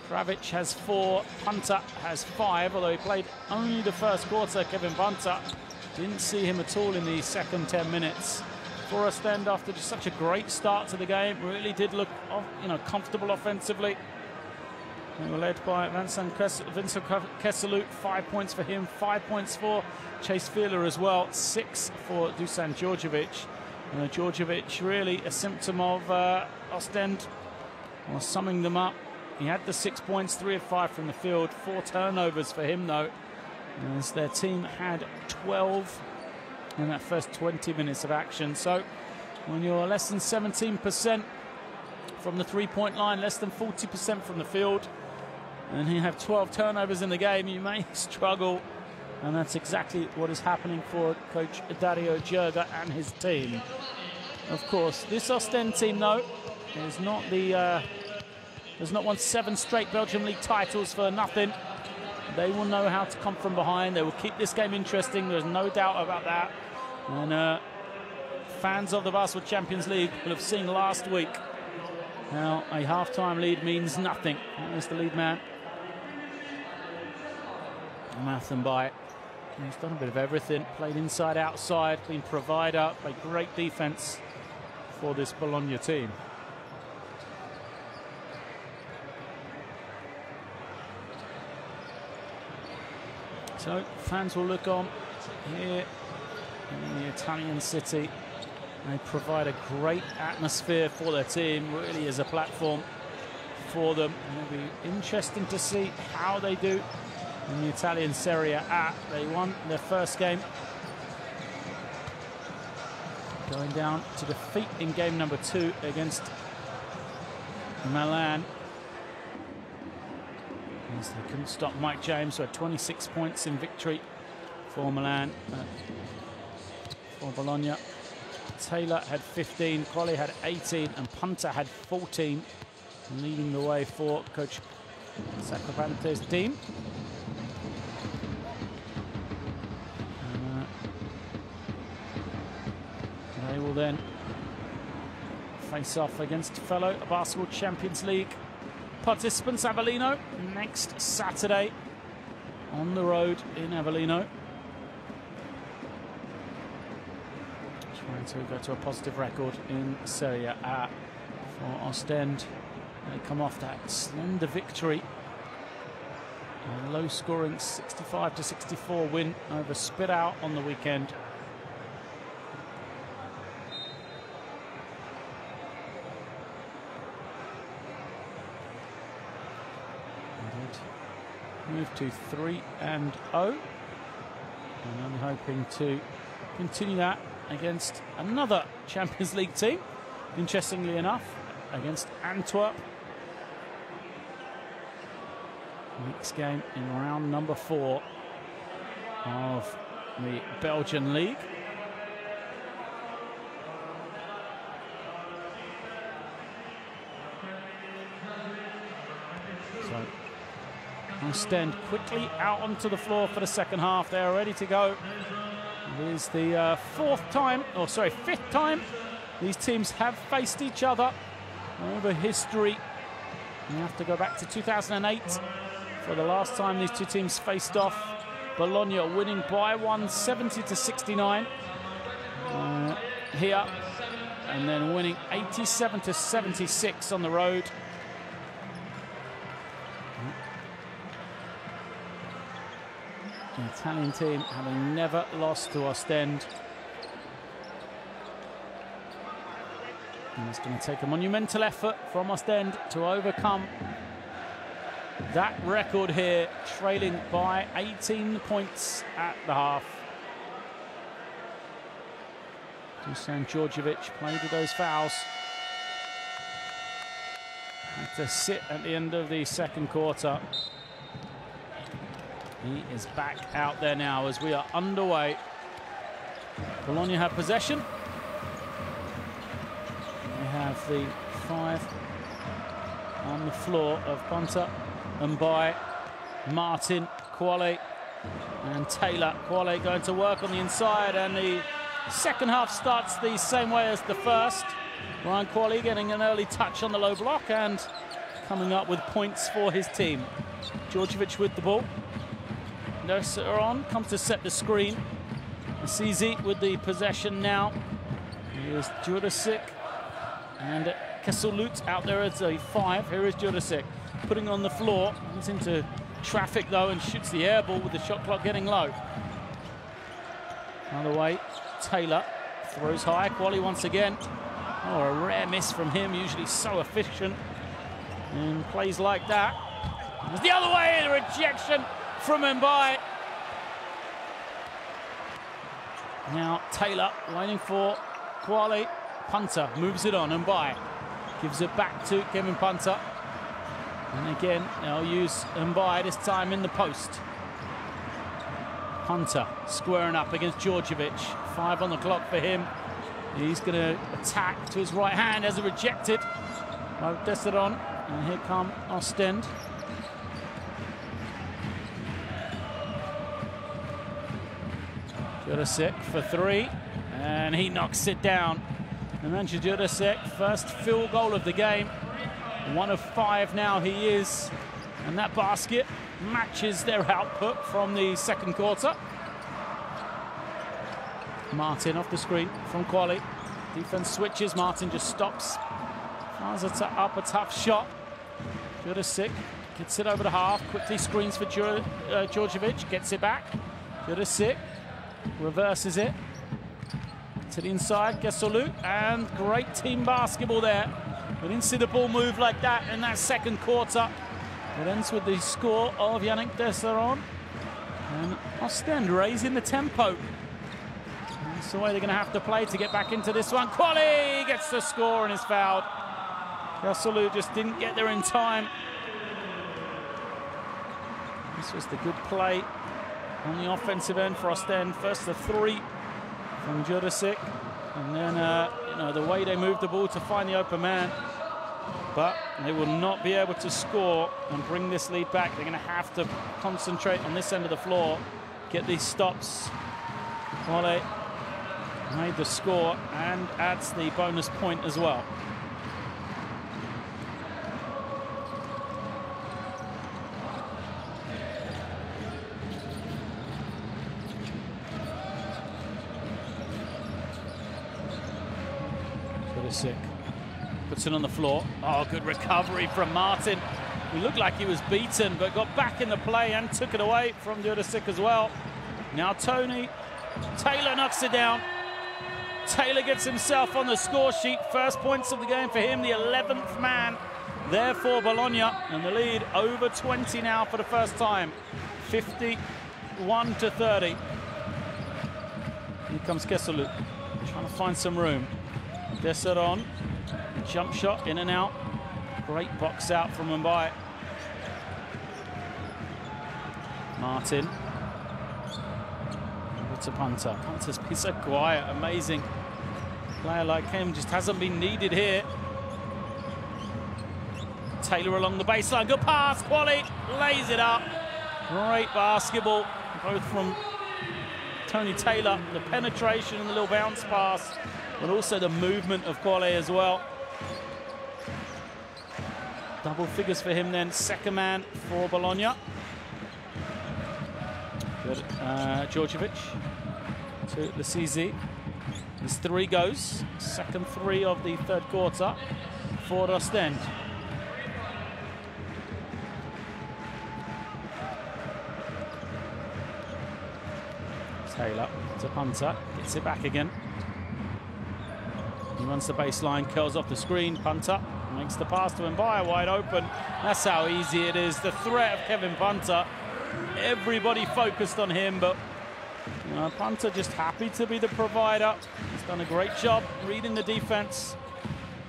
Kravic has 4, Punter has 5, although he played only the first quarter. Kevin Punter, didn't see him at all in the second 10 minutes. For Oostende, after just such a great start to the game, really did look, comfortable offensively. They were led by Vincent Kesseloot, 5 points for him, 5 points for Chase Feeler as well, 6 for Dusan Djordjevic. Djordjevic really a symptom of Oostende. Well, summing them up, he had the 6 points, 3 of 5 from the field, 4 turnovers for him though, as their team had 12 in that first 20 minutes of action. So when you're less than 17% from the three-point line, less than 40% from the field, and you have 12 turnovers in the game, you may struggle. And that's exactly what is happening for coach Dario Jurga and his team. Of course, this Oostende team, though, is not has not won 7 straight Belgium League titles for nothing. They will know how to come from behind. They will keep this game interesting. There's no doubt about that. And fans of the Basketball Champions League will have seen last week how a half-time lead means nothing. There's the lead man, Mathambai. He's done a bit of everything. Played inside, outside, been provider, played great defense for this Bologna team. So fans will look on here in the Italian city. They provide a great atmosphere for their team, really is a platform for them. It'll be interesting to see how they do in the Italian Serie A. They won their first game, going down to defeat in game number 2 against Milan. As they couldn't stop Mike James, who had 26 points in victory for Milan. For Bologna, Taylor had 15, Kwale had 18, and Punter had 14, leading the way for coach Sacravante's team. They will then face off against fellow Basketball Champions League participants Avellino next Saturday on the road in Avellino. Trying to go to a positive record in Serie A for Oostende. They come off that slender victory, a low-scoring 65-64 win over Spit Out on the weekend. Move to 3-0, and I'm hoping to continue that against another Champions League team, interestingly enough, against Antwerp. Next game in round number 4 of the Belgian League. So Oostende quickly out onto the floor for the second half. They're ready to go. It is the fifth time these teams have faced each other over history. You have to go back to 2008 for the last time these two teams faced off. Bologna winning by 70-69 here, and then winning 87-76 on the road. The Italian team having never lost to Ostende. And it's going to take a monumental effort from Ostende to overcome that record here, trailing by 18 points at the half. Dusan Djordjevic played with those fouls. Had to sit at the end of the second quarter. He is back out there now as we are underway. Bologna have possession. They have the 5 on the floor of Ponta and by Martin, Quale and Taylor. Quale going to work on the inside, and the second half starts the same way as the first. Ryan Quale getting an early touch on the low block and coming up with points for his team. Djordjevic with the ball. Derseron comes to set the screen. Assisi with the possession now. Here's Jurisic and Kesulut out there as a 5. Here is Jurisic putting on the floor. He's into traffic though and shoots the air ball with the shot clock getting low. Another way, Taylor throws high. Quale once again. Oh, a rare miss from him, usually so efficient in plays like that. It's the other way, the rejection from Mbaye. Now Taylor waiting for Quale. Punter moves it on, Mbaye gives it back to Kevin Punter. And again, they'll use Mbaye this time in the post. Punter squaring up against Djordjevic. 5 on the clock for him. He's going to attack to his right hand as a rejected by Derseron. And here come Ostende. Jurisic for 3, and he knocks it down. Nemanja Jurisic, first field goal of the game. 1 of 5 now he is. And that basket matches their output from the second quarter. Martin off the screen from Quale. Defense switches, Martin just stops. Fires up a tough shot. Jurisic gets it over the half, quickly screens for Djordjevic, gets it back. Jurisic reverses it to the inside, Kesulut, and great team basketball there. We didn't see the ball move like that in that second quarter. It ends with the score of Yannick Derseron. And Ostende raising the tempo. That's the way they're going to have to play to get back into this one. Quale gets the score and is fouled. Kesulut just didn't get there in time. This was the good play on the offensive end for Ostende. First the 3 from Jurisic, and then the way they moved the ball to find the open man. But they will not be able to score and bring this lead back. They're going to have to concentrate on this end of the floor, get these stops. Quale made the score and adds the bonus point as well. Jurisic puts it on the floor. Oh, good recovery from Martin. He looked like he was beaten, but got back in the play and took it away from Jurisic as well. Now Tony Taylor knocks it down. Taylor gets himself on the score sheet. First points of the game for him, the 11th man there for Bologna. And the lead over 20 now for the first time. 51-30. Here comes Kesulut, trying to find some room. Derseron, jump shot in and out. Great box out from Mbaye. Martin. Over to Punter. Punter's been so quiet, amazing. A player like him just hasn't been needed here. Taylor along the baseline, good pass, Quale lays it up. Great basketball, both from Tony Taylor, the penetration and the little bounce pass, but also the movement of Quale as well. Double figures for him then, second man for Bologna. Good, Djordjevic to Lasizi. There's 3 goes, second 3 of the third quarter for Oostende. Taylor to Punter, gets it back again. He runs the baseline, curls off the screen. Punter makes the pass to Mbaya wide open. That's how easy it is. The threat of Kevin Punter. Everybody focused on him, but Punter just happy to be the provider. He's done a great job reading the defense.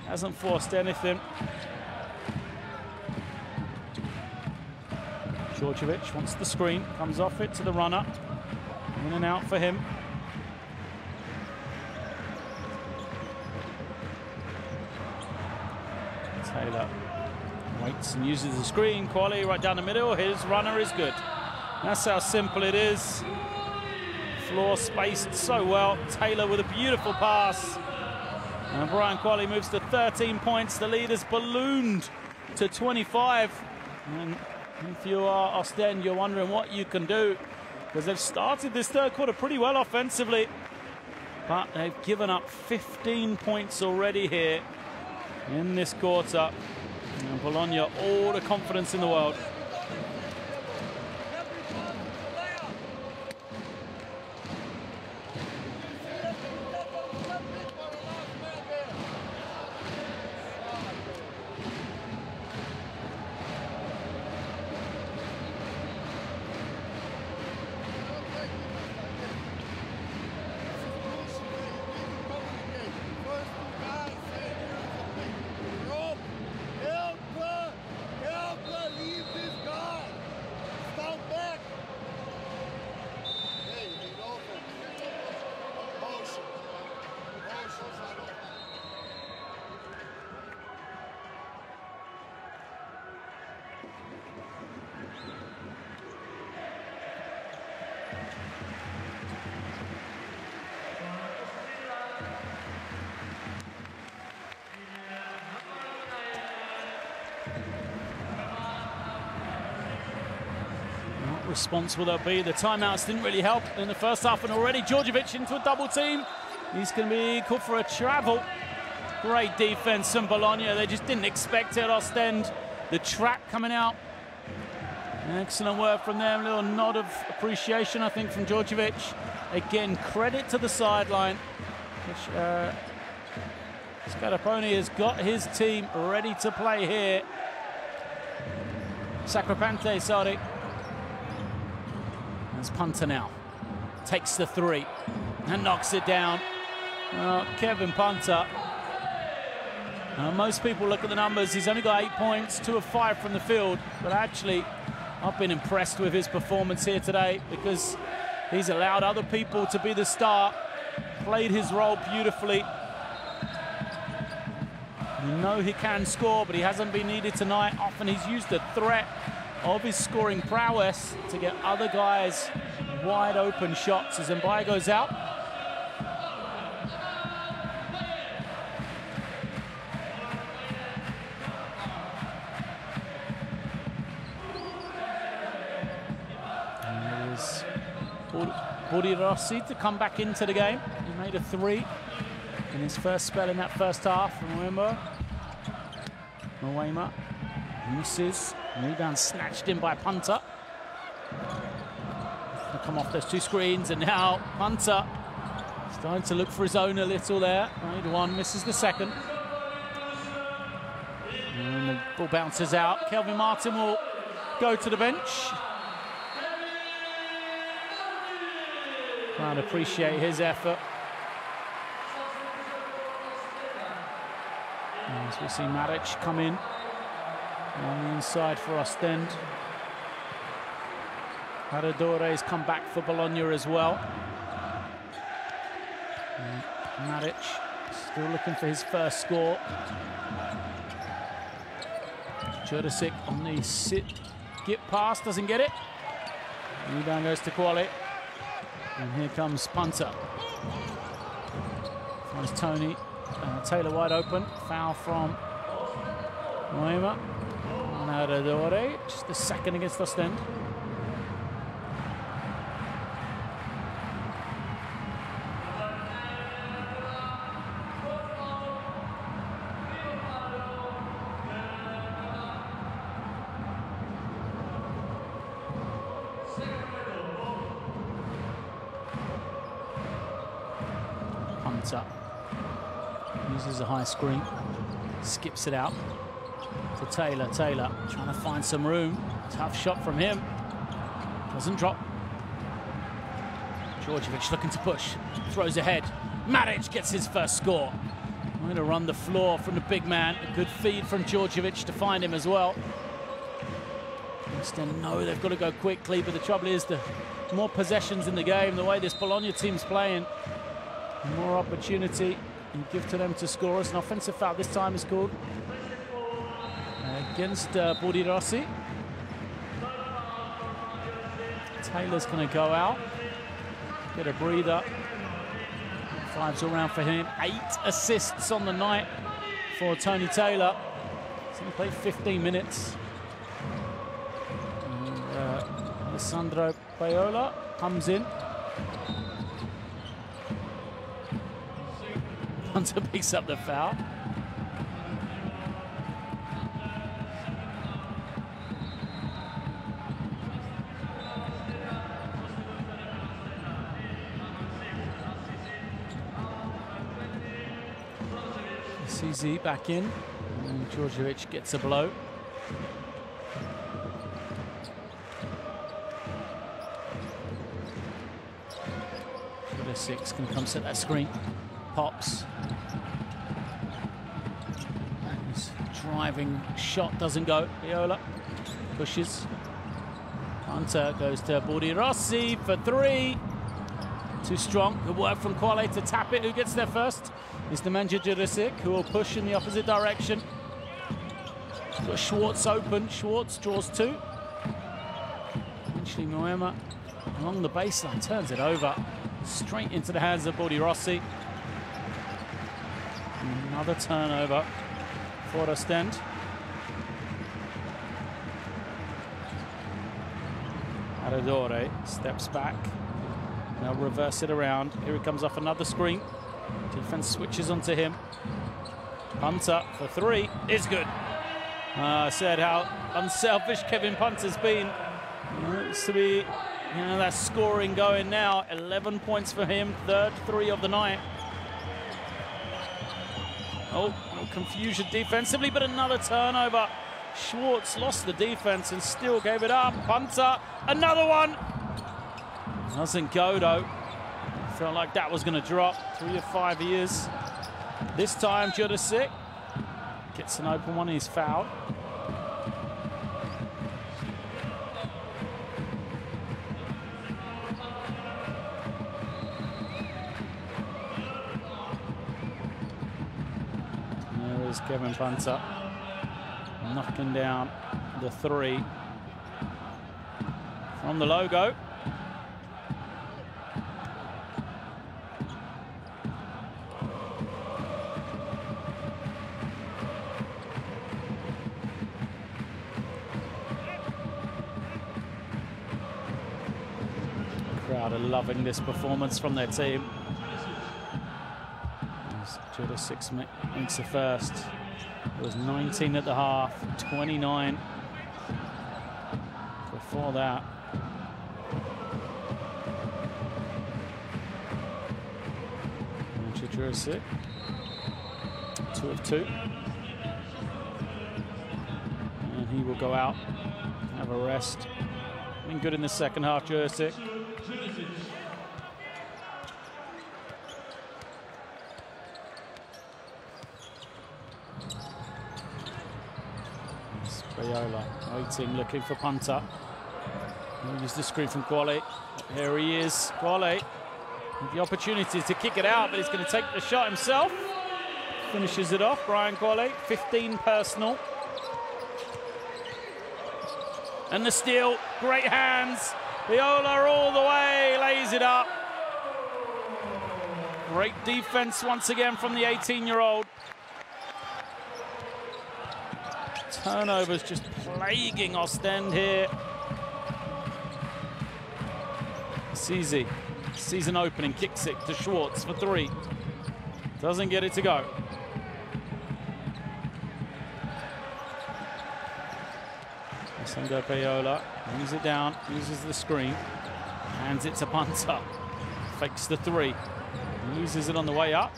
Hasn't forced anything. Djordjevic wants the screen, comes off it to the runner. In and out for him. Taylor waits and uses the screen. Quale right down the middle. His runner is good. That's how simple it is. Floor spaced so well. Taylor with a beautiful pass. And Brian Quale moves to 13 points. The lead has ballooned to 25. And if you are Oostende, you're wondering what you can do, because they've started this third quarter pretty well offensively, but they've given up 15 points already here in this quarter. And Bologna, all the confidence in the world. Response will there be? The timeouts didn't really help in the first half, and already Djordjevic into a double team. He's going to be called for a travel. Great defense from Bologna. They just didn't expect it. Oostende, the trap coming out. Excellent work from them. A little nod of appreciation, I think, from Djordjevic. Again, credit to the sideline. Scaraponi has got his team ready to play here. Sacrapante, sorry. As Punter now takes the 3 and knocks it down. Kevin Punter. Most people look at the numbers. He's only got 8 points, 2 of 5 from the field. But actually, I've been impressed with his performance here today, because he's allowed other people to be the star, played his role beautifully. You know he can score, but he hasn't been needed tonight. Often he's used the threat of his scoring prowess to get other guys wide open shots as Mbaya goes out. And it is Buriossi to come back into the game. He made a 3 in his first spell in that first half. Remember, Mwema misses. Rebound snatched in by Punter. He'll come off those 2 screens, and now Punter starting to look for his own a little there. Made 1, misses the second. And the ball bounces out. Kelvin Martin will go to the bench. Can't appreciate his effort. As we see Maric come in on the inside for Oostende. Paradore's come back for Bologna as well. Maric still looking for his first score. Jurisic on the skip pass, doesn't get it. Rebound goes to Quale. And here comes punter. Finds Tony Taylor wide open. Foul from Moema. Aradore, just the second against Oostende. Hunter uses a high screen, skips it out to Taylor. Taylor trying to find some room. Tough shot from him. Doesn't drop. Djordjevic looking to push. Throws ahead. Maric gets his first score. Going to run the floor from the big man. A good feed from Djordjevic to find him as well. Oostende know they've got to go quickly, but the trouble is the more possessions in the game, the way this Bologna team's playing, more opportunity and give to them to score. As an offensive foul this time is called against Rossi. Taylor's going to go out, get a breather. 5's all round for him. 8 assists on the night for Tony Taylor. He's only played 15 minutes. And Alessandro Paola comes in. Hunter picks up the foul. CZ back in, and Djordjevic gets a blow. Six can come set that screen. Pops. And his driving shot doesn't go. Viola pushes. Hunter goes to Rossi for 3. Too strong. Good work from Quale to tap it. Who gets there first? It's the man Djordjevic, who will push in the opposite direction. Got Schwartz open. Schwartz draws 2. Eventually Moema along the baseline turns it over. Straight into the hands of Rossi. Another turnover for Oostende. Aradore steps back. Now reverse it around. Here he comes off another screen. Defense switches onto him. Punter for 3 is good. I said how unselfish Kevin Punter's been. Looks to be, that scoring going now. 11 points for him, 3rd 3 of the night. Oh, no confusion defensively, but another turnover. Schwartz lost the defense and still gave it up. Punter, another one. Doesn't go though. Felt like that was going to drop. 3 of 5 he is. This time Djordjevic gets an open one. He's fouled. There's Kevin Punter knocking down the 3 from the logo. Crowd are loving this performance from their team. Djordjevic makes the first. It was 19 at the half, 29 before that. Djordjevic, 2 of 2. And he will go out, have a rest. Been good in the second half, Djordjevic. Viola waiting, looking for Punter. He'll use the screen from Quale. Here he is, Quale. The opportunity to kick it out, but he's going to take the shot himself. Finishes it off, Brian Quale. 15 personal. And the steal, great hands. Viola all the way, lays it up. Great defense once again from the 18-year-old. Turnovers just plaguing Oostende here. Sisi, season opening, kicks it to Schwartz for 3. Doesn't get it to go. Sendo Payola brings it down, uses the screen, hands it to Punter, fakes the 3, loses it on the way up,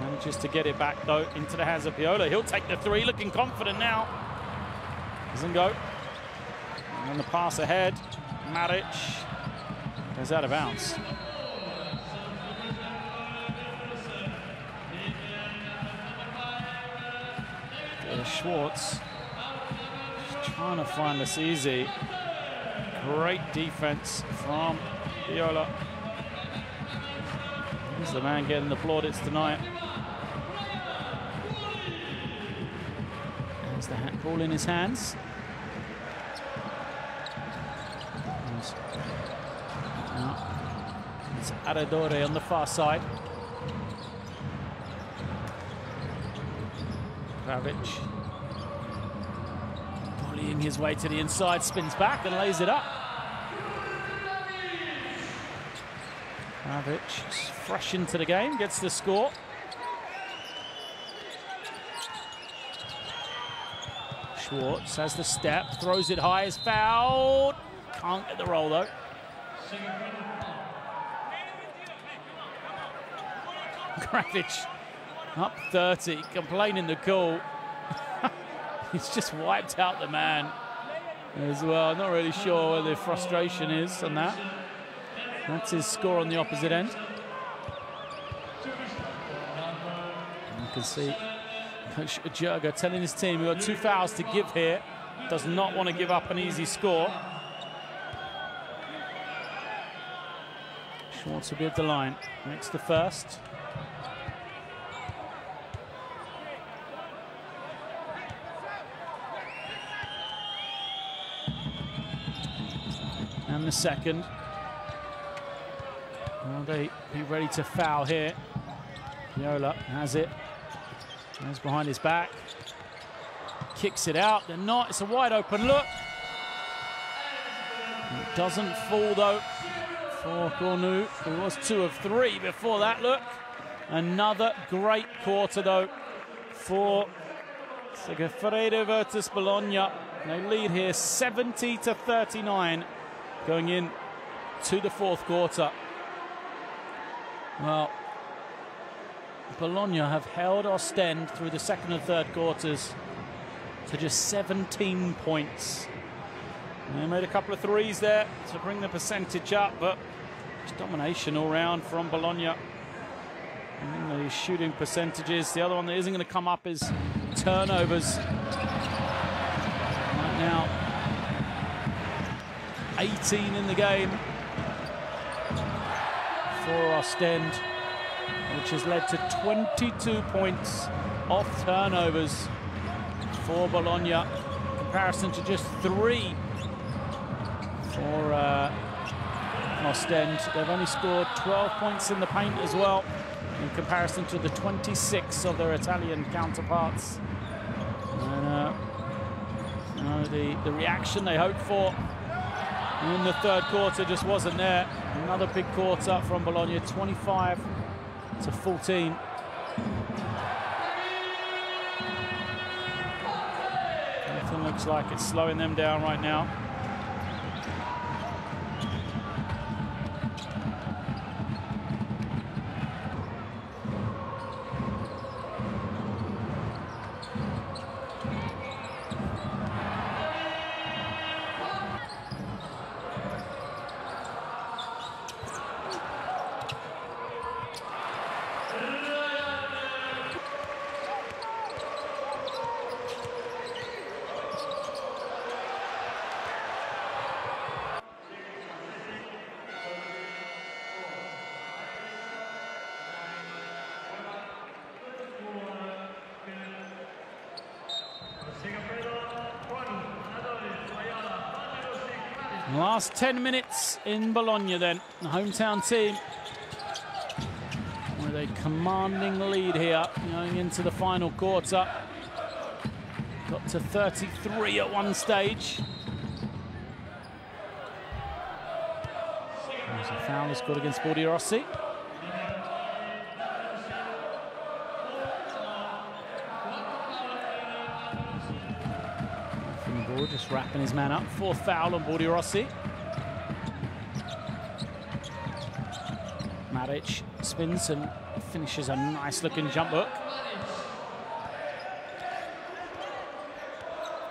manages to get it back though into the hands of Payola. He'll take the 3, looking confident now. Doesn't go. And then the pass ahead, Maric goes out of bounds. Schwartz trying to find this easy. Great defense from Payola. He's the man getting the plaudits tonight. There's the ball in his hands. It's Aradore on the far side. Kravic bullying his way to the inside, spins back and lays it up. Kravic fresh into the game, gets the score. Schwartz has the step, throws it high, is fouled. Can't get the roll though. Kravic up 30, complaining the call. He's just wiped out the man as well. Not really sure where the frustration is on that. That's his score on the opposite end. And you can see Coach Jurga telling his team we've got 2 fouls to give here. Does not want to give up an easy score. Schwartz will be at the line. Makes the first. And the second. Will they be ready to foul here? Payola has it. Goes behind his back. Kicks it out. They're not. It's a wide open look. It doesn't fall though for Cornu, who was 2 of 3 before that look. Another great quarter though for Segafredo versus Bologna. They lead here 70-39 going in to the 4th quarter. Well, Bologna have held Oostende through the 2nd and 3rd quarters to just 17 points. They made a couple of 3s there to bring the percentage up, but it's domination all round from Bologna. And the shooting percentages. The other one that isn't going to come up is turnovers. Right now, 18 in the game for Oostende, which has led to 22 points off turnovers for Bologna, in comparison to just 3 for Oostende. They've only scored 12 points in the paint as well, in comparison to the 26 of their Italian counterparts. And the reaction they hoped for in the 3rd quarter just wasn't there. Another big quarter from Bologna, 25-14. Everything looks like it's slowing them down right now. Last 10 minutes in Bologna then. The hometown team a commanding lead here going into the final quarter. Got to 33 at one stage. There's a foul scored against Rossi. From the ball, just wrapping his man up. Fourth foul on Rossi. Maric spins and finishes a nice-looking jump hook.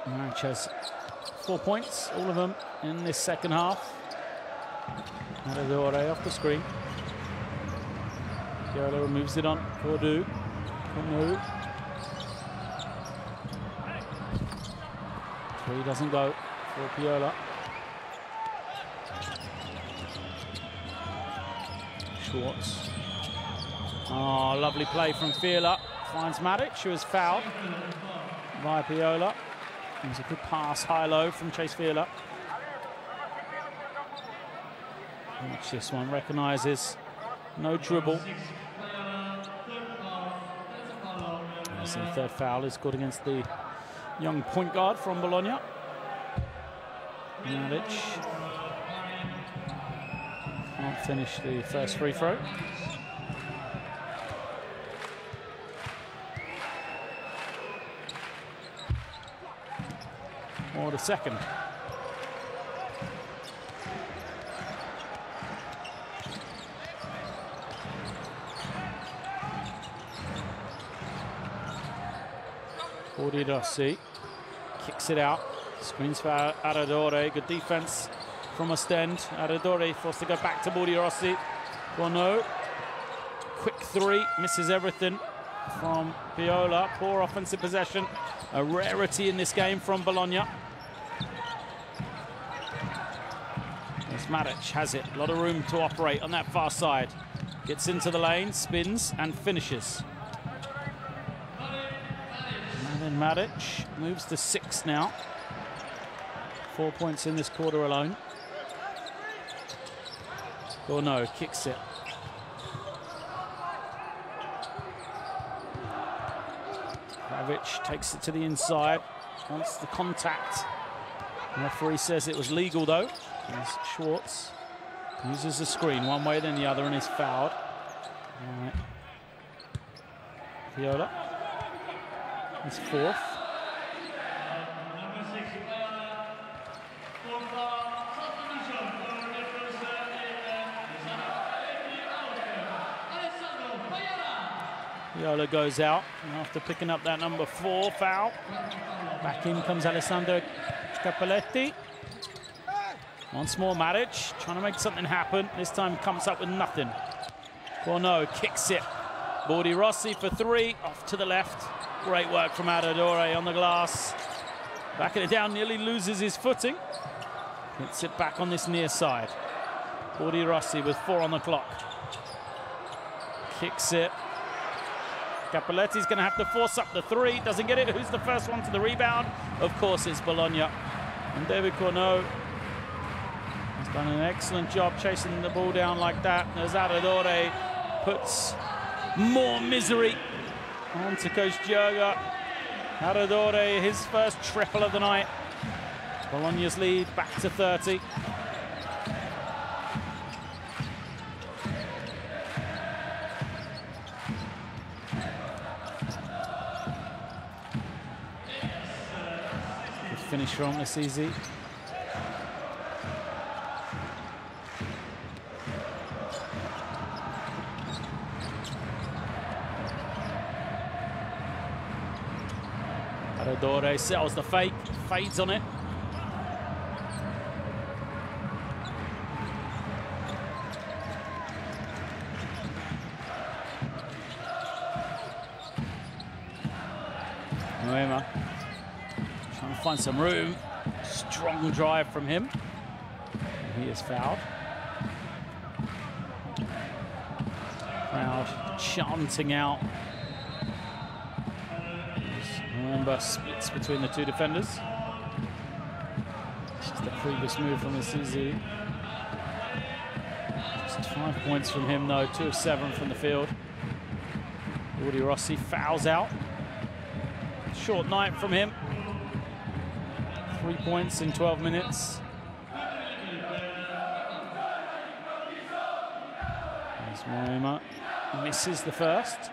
Maric has 4 points, all of them in this second half. Aradore off the screen. Piola removes it on Cordu. Three doesn't go for Piola. Schwartz. Oh, lovely play from Filou. Finds Maric, who is fouled by Piola. It was a good pass, high-low from Chase Filou. Watch this one, recognises no dribble. So the third foul is scored against the young point guard from Bologna. Maric can't finish the first free throw. Or the second. Rossi kicks it out, screens for Aradore, good defense from Oostende. Aradore forced to go back to Rossi. Bono, quick three, misses everything from Piola. Poor offensive possession, a rarity in this game from Bologna. As Maric has it, a lot of room to operate on that far side. Gets into the lane, spins and finishes. Maric moves to 6 now. 4 points in this quarter alone. Bono kicks it. Pavic takes it to the inside. Wants the contact. The referee says it was legal though. As Schwartz uses the screen one way then the other and is fouled. All right. Piola. His fourth. Piola goes out after picking up that number 4 foul. Back in comes Alessandro Capelletti. Once more Maric trying to make something happen. This time comes up with nothing. Bono kicks it. Rossi for 3 off to the left. Great work from Aradore on the glass. Backing it down, nearly loses his footing. Gets it back on this near side. Rossi with 4 on the clock. Kicks it. Capelletti's going to have to force up the 3. Doesn't get it. Who's the first one to the rebound? Of course, it's Bologna. And David Corneau has done an excellent job chasing the ball down like that. As Aradore puts more misery onto Coach Diogo. Aradore, his first triple of the night. Bologna's lead back to 30. Good finish from Assisi. Aradore sells the fake, fades on it. Noema trying to find some room. Strong drive from him. And he is fouled. Crowd chanting out. Remember, splits between the two defenders. This is the previous move from Assisi. Just 5 points from him, though. 2 of 7 from the field. Audi Rossi fouls out. Short night from him. 3 points in 12 minutes. As Moema misses the first.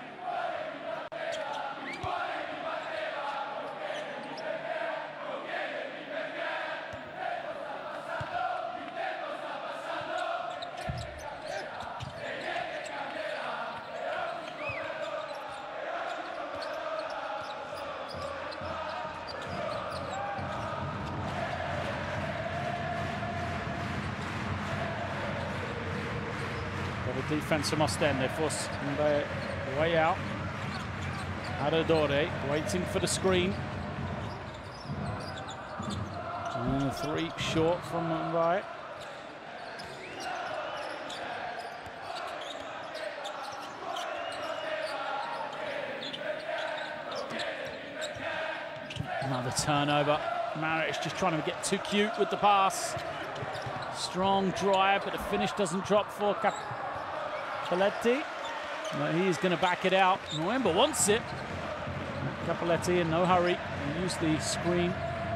The defense from Oostende, force the way out. Adadore waiting for the screen. And 3 short from right. Another turnover. Maric just trying to get too cute with the pass. Strong drive, but the finish doesn't drop for Cappelletti. No, he is going to back it out. November wants it. Cappelletti in no hurry. He used the screen.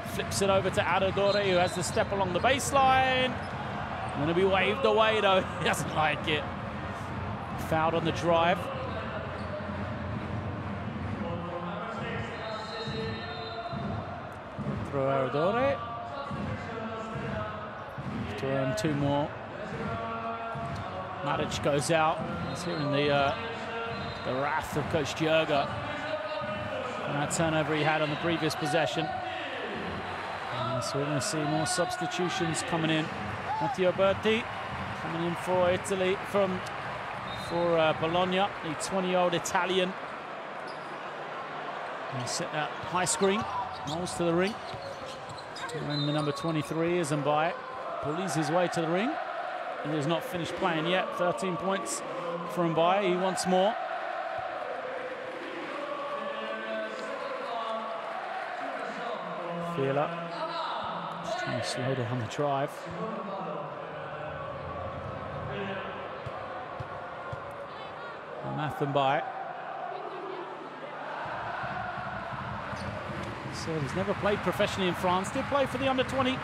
Flips it over to Adadore, who has the step along the baseline. Going to be waved away, though. He doesn't like it. Fouled on the drive. Throw Adadore. To earn 2 more. Maric goes out. He's hearing the wrath of Coach Djurga. And that turnover he had on the previous possession. So we're going to see more substitutions coming in. Matteo Berti coming in for Italy for Bologna, the 20-year-old Italian. And set that high screen, rolls to the ring. And the number 23 is Mbaye. Bullies his way to the ring. And he's not finished playing yet. 13 points for Mbaye. He wants more. Filou just trying to slow down the drive. Mbaye. So he's never played professionally in France. Did play for the under-20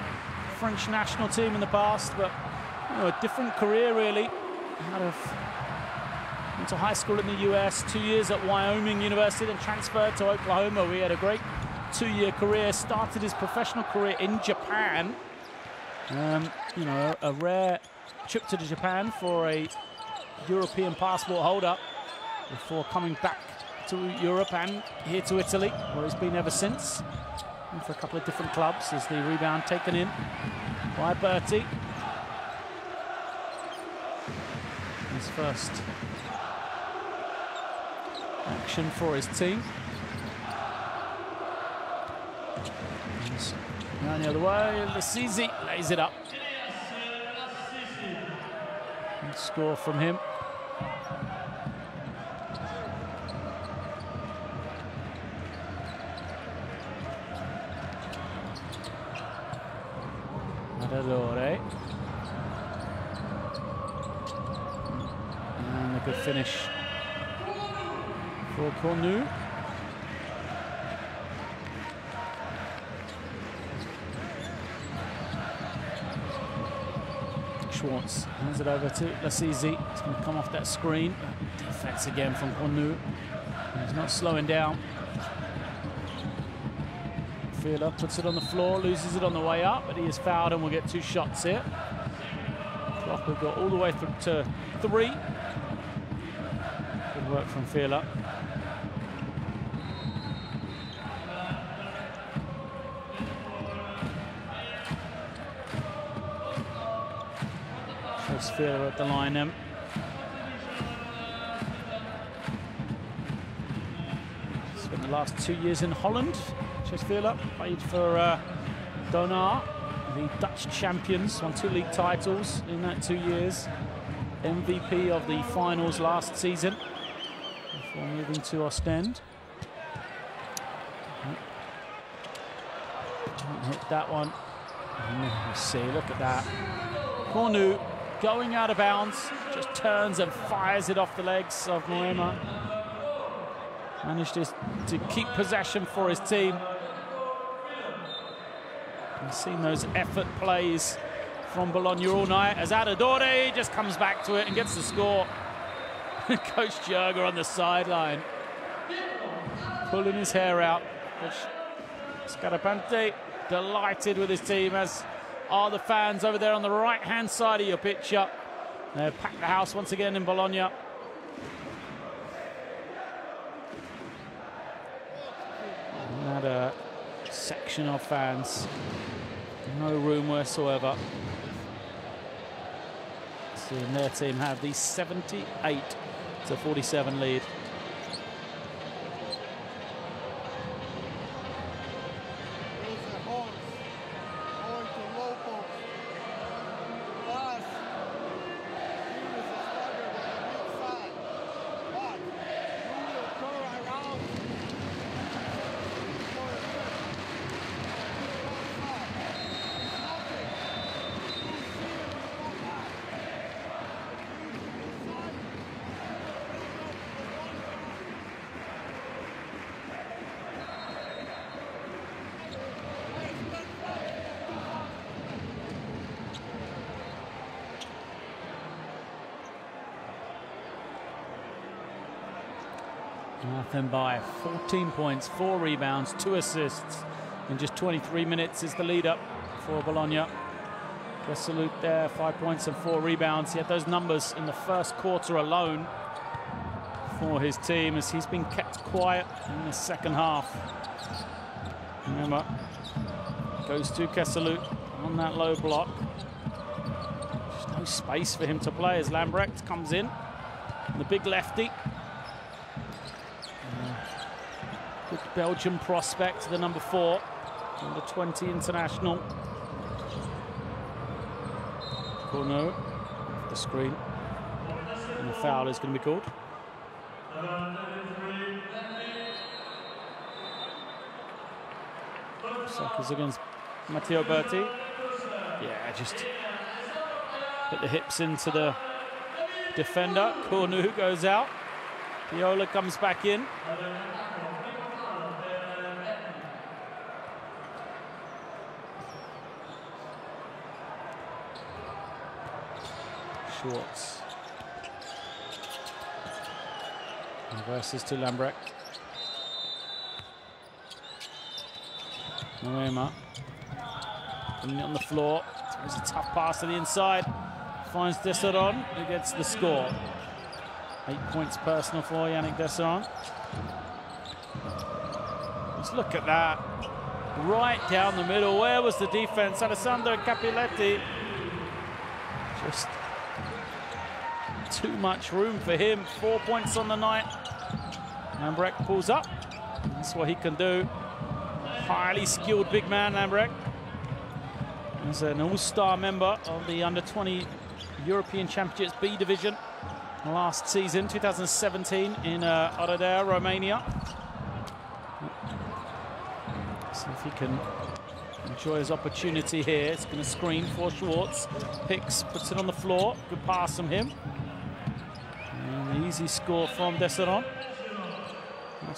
French national team in the past, but you know, a different career really. Went to high school in the US, 2 years at Wyoming University, then transferred to Oklahoma. We had a great 2-year career. Started his professional career in Japan. You know, a rare trip to Japan for a European passport holder before coming back to Europe and here to Italy, where he's been ever since. And for a couple of different clubs. As the rebound taken in by Berti. His first action for his team. Around the other way, Lassisi lays it up. Good score from him. Adadore. And a good finish for Cornu. Schwartz hands it over to Lassisi. He's going to come off that screen. Defense again from Cornu. He's not slowing down. Filou puts it on the floor, loses it on the way up, but he is fouled and we'll get 2 shots here. Clock will go all the way through to 3. Good work from Filou. Shows Filou at the line then. Spent the last 2 years in Holland. Filou played for Donar, the Dutch champions, won 2 league titles in that 2 years. MVP of the finals last season before moving to Oostende. Don't hit that one. Let's see, look at that. Cornu going out of bounds, just turns and fires it off the legs of Moema. Managed to keep possession for his team. We've seen those effort plays from Bologna all night as Adadori just comes back to it and gets the score. Coach Jurger on the sideline, pulling his hair out. Scarapante delighted with his team, as are the fans over there on the right-hand side of your picture. They've packed the house once again in Bologna. Another section of fans. No room whatsoever. Seeing their team have the 78-47 lead. Nothing by 14 points, 4 rebounds, 2 assists in just 23 minutes is the lead up for Bologna. Salute there, 5 points and 4 rebounds. He had those numbers in the first quarter alone for his team, as he's been kept quiet in the second half. Remember, goes to Salute on that low block. There's no space for him to play as Lambrecht comes in. The big lefty. Good Belgian prospect, the number 4, number 20 international. Corneau, the screen. And the foul is going to be called. Suckers against Matteo Berti. Yeah, just put the hips into the defender. Corneau goes out. Viola comes back in. Schwartz. Reverses to Lambrecht. Moema. Putting it on the floor. It's a tough pass to the inside. Finds Desseron, who gets the score. 8 points personal for Yannick Desseron. Let's look at that. Right down the middle. Where was the defense? Alessandro Capiletti. Just too much room for him. 4 points on the night. Lambrecht pulls up. That's what he can do. Highly skilled big man, Lambrecht. He's an all-star member of the Under-20 European Championships B division last season, 2017, in Oradea, Romania. See if he can enjoy his opportunity here. It's going to screen for Schwartz. Picks, puts it on the floor. Good pass from him. And an easy score from Desseron.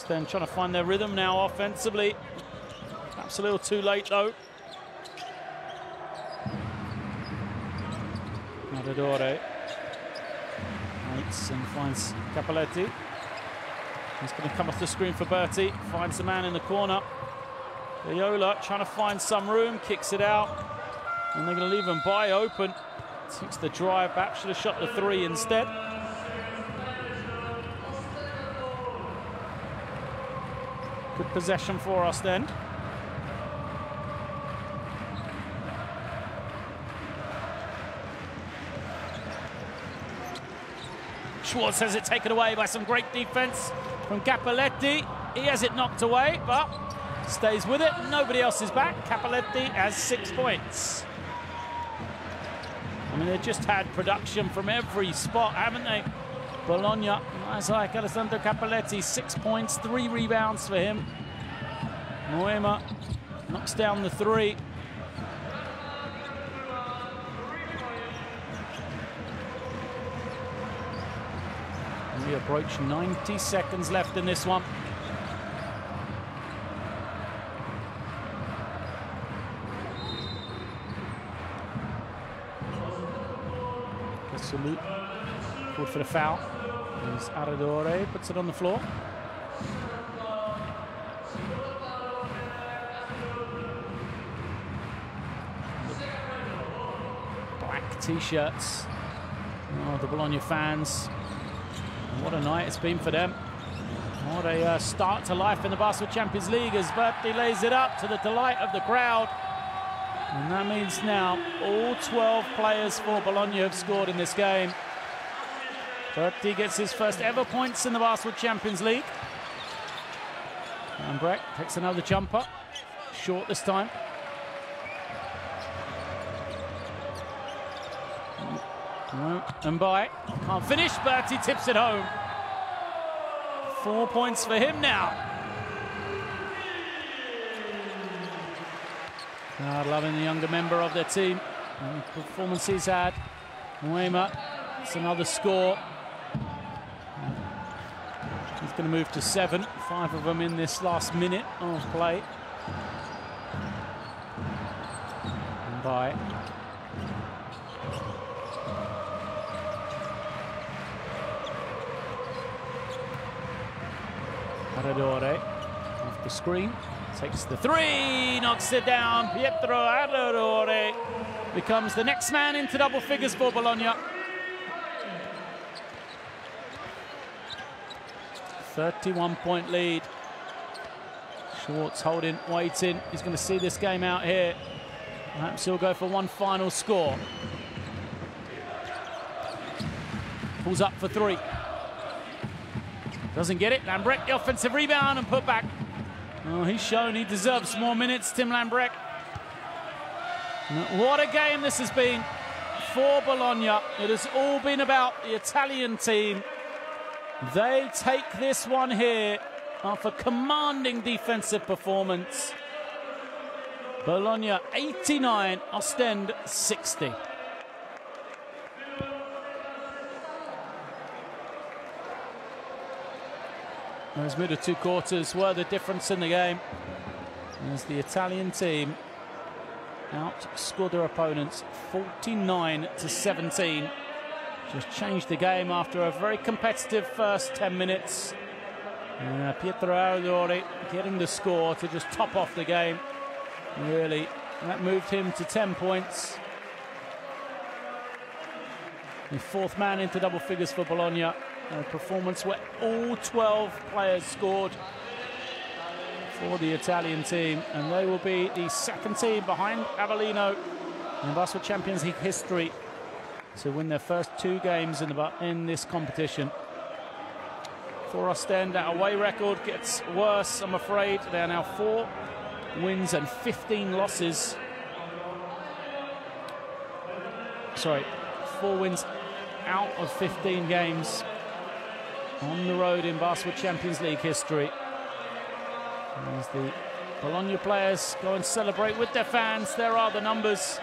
Then trying to find their rhythm now offensively. Perhaps a little too late though. Adadori waits and finds Capiletti. He's going to come off the screen for Berti. Finds the man in the corner. Viola trying to find some room, kicks it out, and they're going to leave him by open. Takes the drive back, should have shot the 3 instead. Good possession for Oostende. Schwartz has it taken away by some great defense from Capiletti. He has it knocked away, but stays with it. Nobody else is back. Capiletti has 6 points. I mean, they've just had production from every spot, haven't they? Bologna, as like Alessandro Capiletti, 6 points, 3 rebounds for him. Moema knocks down the 3. We approach 90 seconds left in this one. Salute. Called for the foul. There's Aradore, puts it on the floor. Black t-shirts. Oh, the Bologna fans. What a night it's been for them. What a start to life in the Basketball Champions League as Berti lays it up to the delight of the crowd. And that means now all 12 players for Bologna have scored in this game. Berti gets his first ever points in the Basketball Champions League. And Breck takes another jumper. Short this time. And by can't finish. Berti tips it home. 4 points for him now. Loving the younger member of their team and the performance he's had. Weimar, it's another score. He's going to move to 7. 5 of them in this last minute of play. And by Aradore off the screen, takes the 3, knocks it down. Pietro Aradore becomes the next man into double figures for Bologna. 31-point lead. Schwartz holding, waiting. He's going to see this game out here. Perhaps he'll go for one final score. Pulls up for 3. Doesn't get it. Lambrecht, the offensive rebound and put back. Oh, he's shown he deserves more minutes, Tim Lambrecht. What a game this has been for Bologna. It has all been about the Italian team. They take this one here after commanding defensive performance. Bologna 89, Oostende 60. Those middle 2 quarters were the difference in the game as the Italian team outscored their opponents 49-17. Just changed the game after a very competitive first 10 minutes. Pietro Aradore getting the score to just top off the game. Really, that moved him to 10 points. The 4th man into double figures for Bologna. A performance where all 12 players scored for the Italian team, and they will be the 2nd team behind Avellino in Basketball Champions League history to win their first 2 games in this competition. For Oostende, that away record gets worse, I'm afraid. They are now 4 wins and 15 losses. Sorry, 4 wins out of 15 games on the road in Basketball Champions League history. As the Bologna players go and celebrate with their fans, there are the numbers,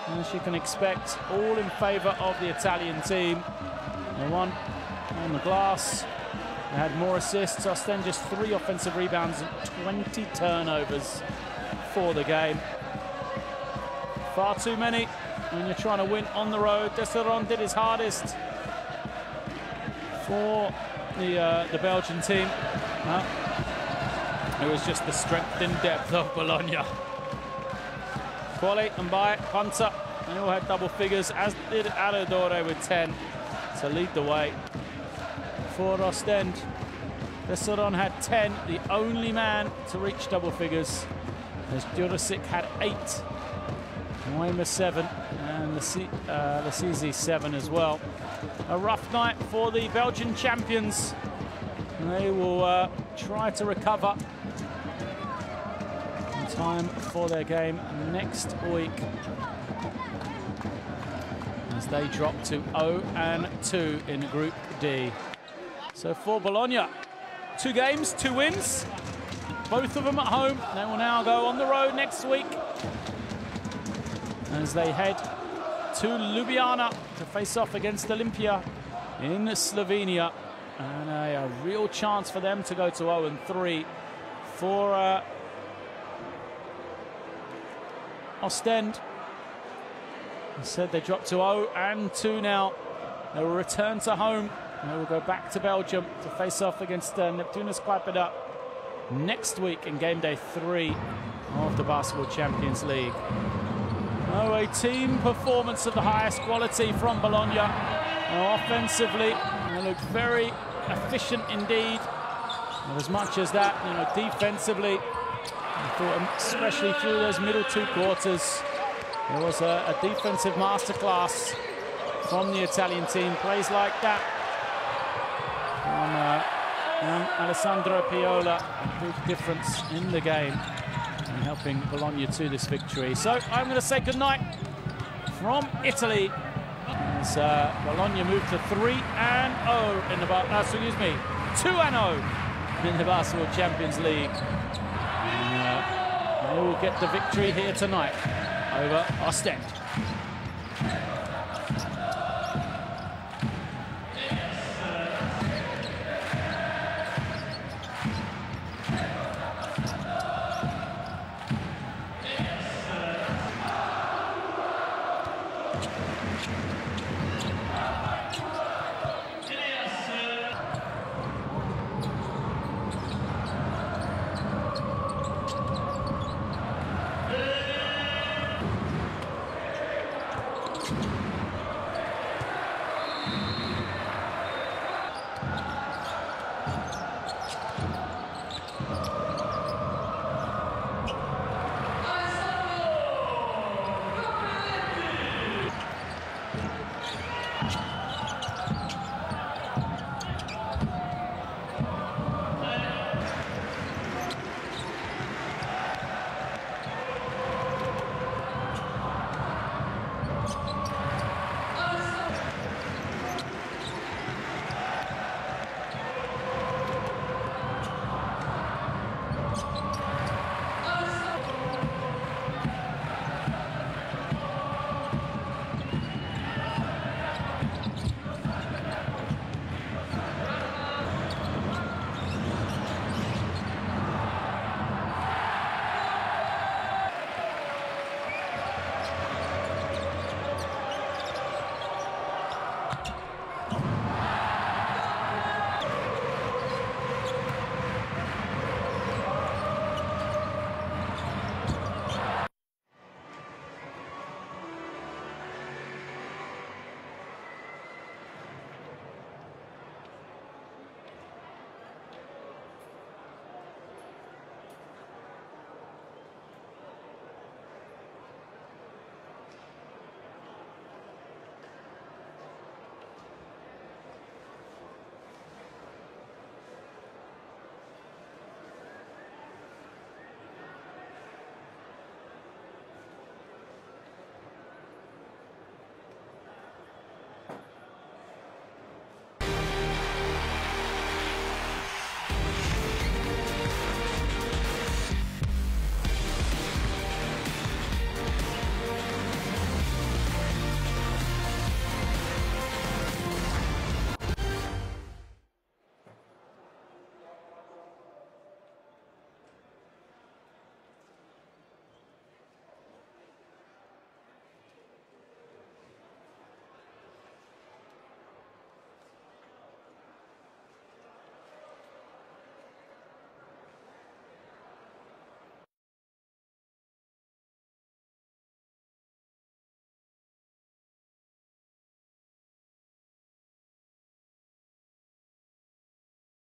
as you can expect, all in favour of the Italian team. They won on the glass. They had more assists. Oostende just 3 offensive rebounds and 20 turnovers for the game. Far too many when you're trying to win on the road. Desseron did his hardest for the Belgian team. It was just the strength and depth of Bologna. Quali and by Punter, they all had double figures, as did Aradore with 10 to lead the way. For Oostende, Desseron had 10, the only man to reach double figures, as Jurisic had 8, Weimar 7, and Lasizi 7 as well. A rough night for the Belgian champions. They will try to recover in time for their game next week, as they drop to 0-2 in Group D. So for Bologna, 2 games, 2 wins, both of them at home. They will now go on the road next week as they head to Ljubljana to face off against Olimpia in Slovenia. And a real chance for them to go to 0-3. For Oostende, Instead, they dropped to 0-2 now. They will return to home. And they will go back to Belgium to face off against Neptunus Klaipeda next week in game day 3 of the Basketball Champions League. Oh, a team performance of the highest quality from Bologna. Offensively, they looked very efficient indeed. Not as much as that, defensively, I thought, especially through those middle 2 quarters, there was a defensive masterclass from the Italian team. Plays like that from Alessandro Piola, a big difference in the game and helping Bologna to this victory. So I'm going to say goodnight from Italy as Bologna moved to 3-0 in the 2-0 in the Basketball Champions League. And they will get the victory here tonight over Oostende.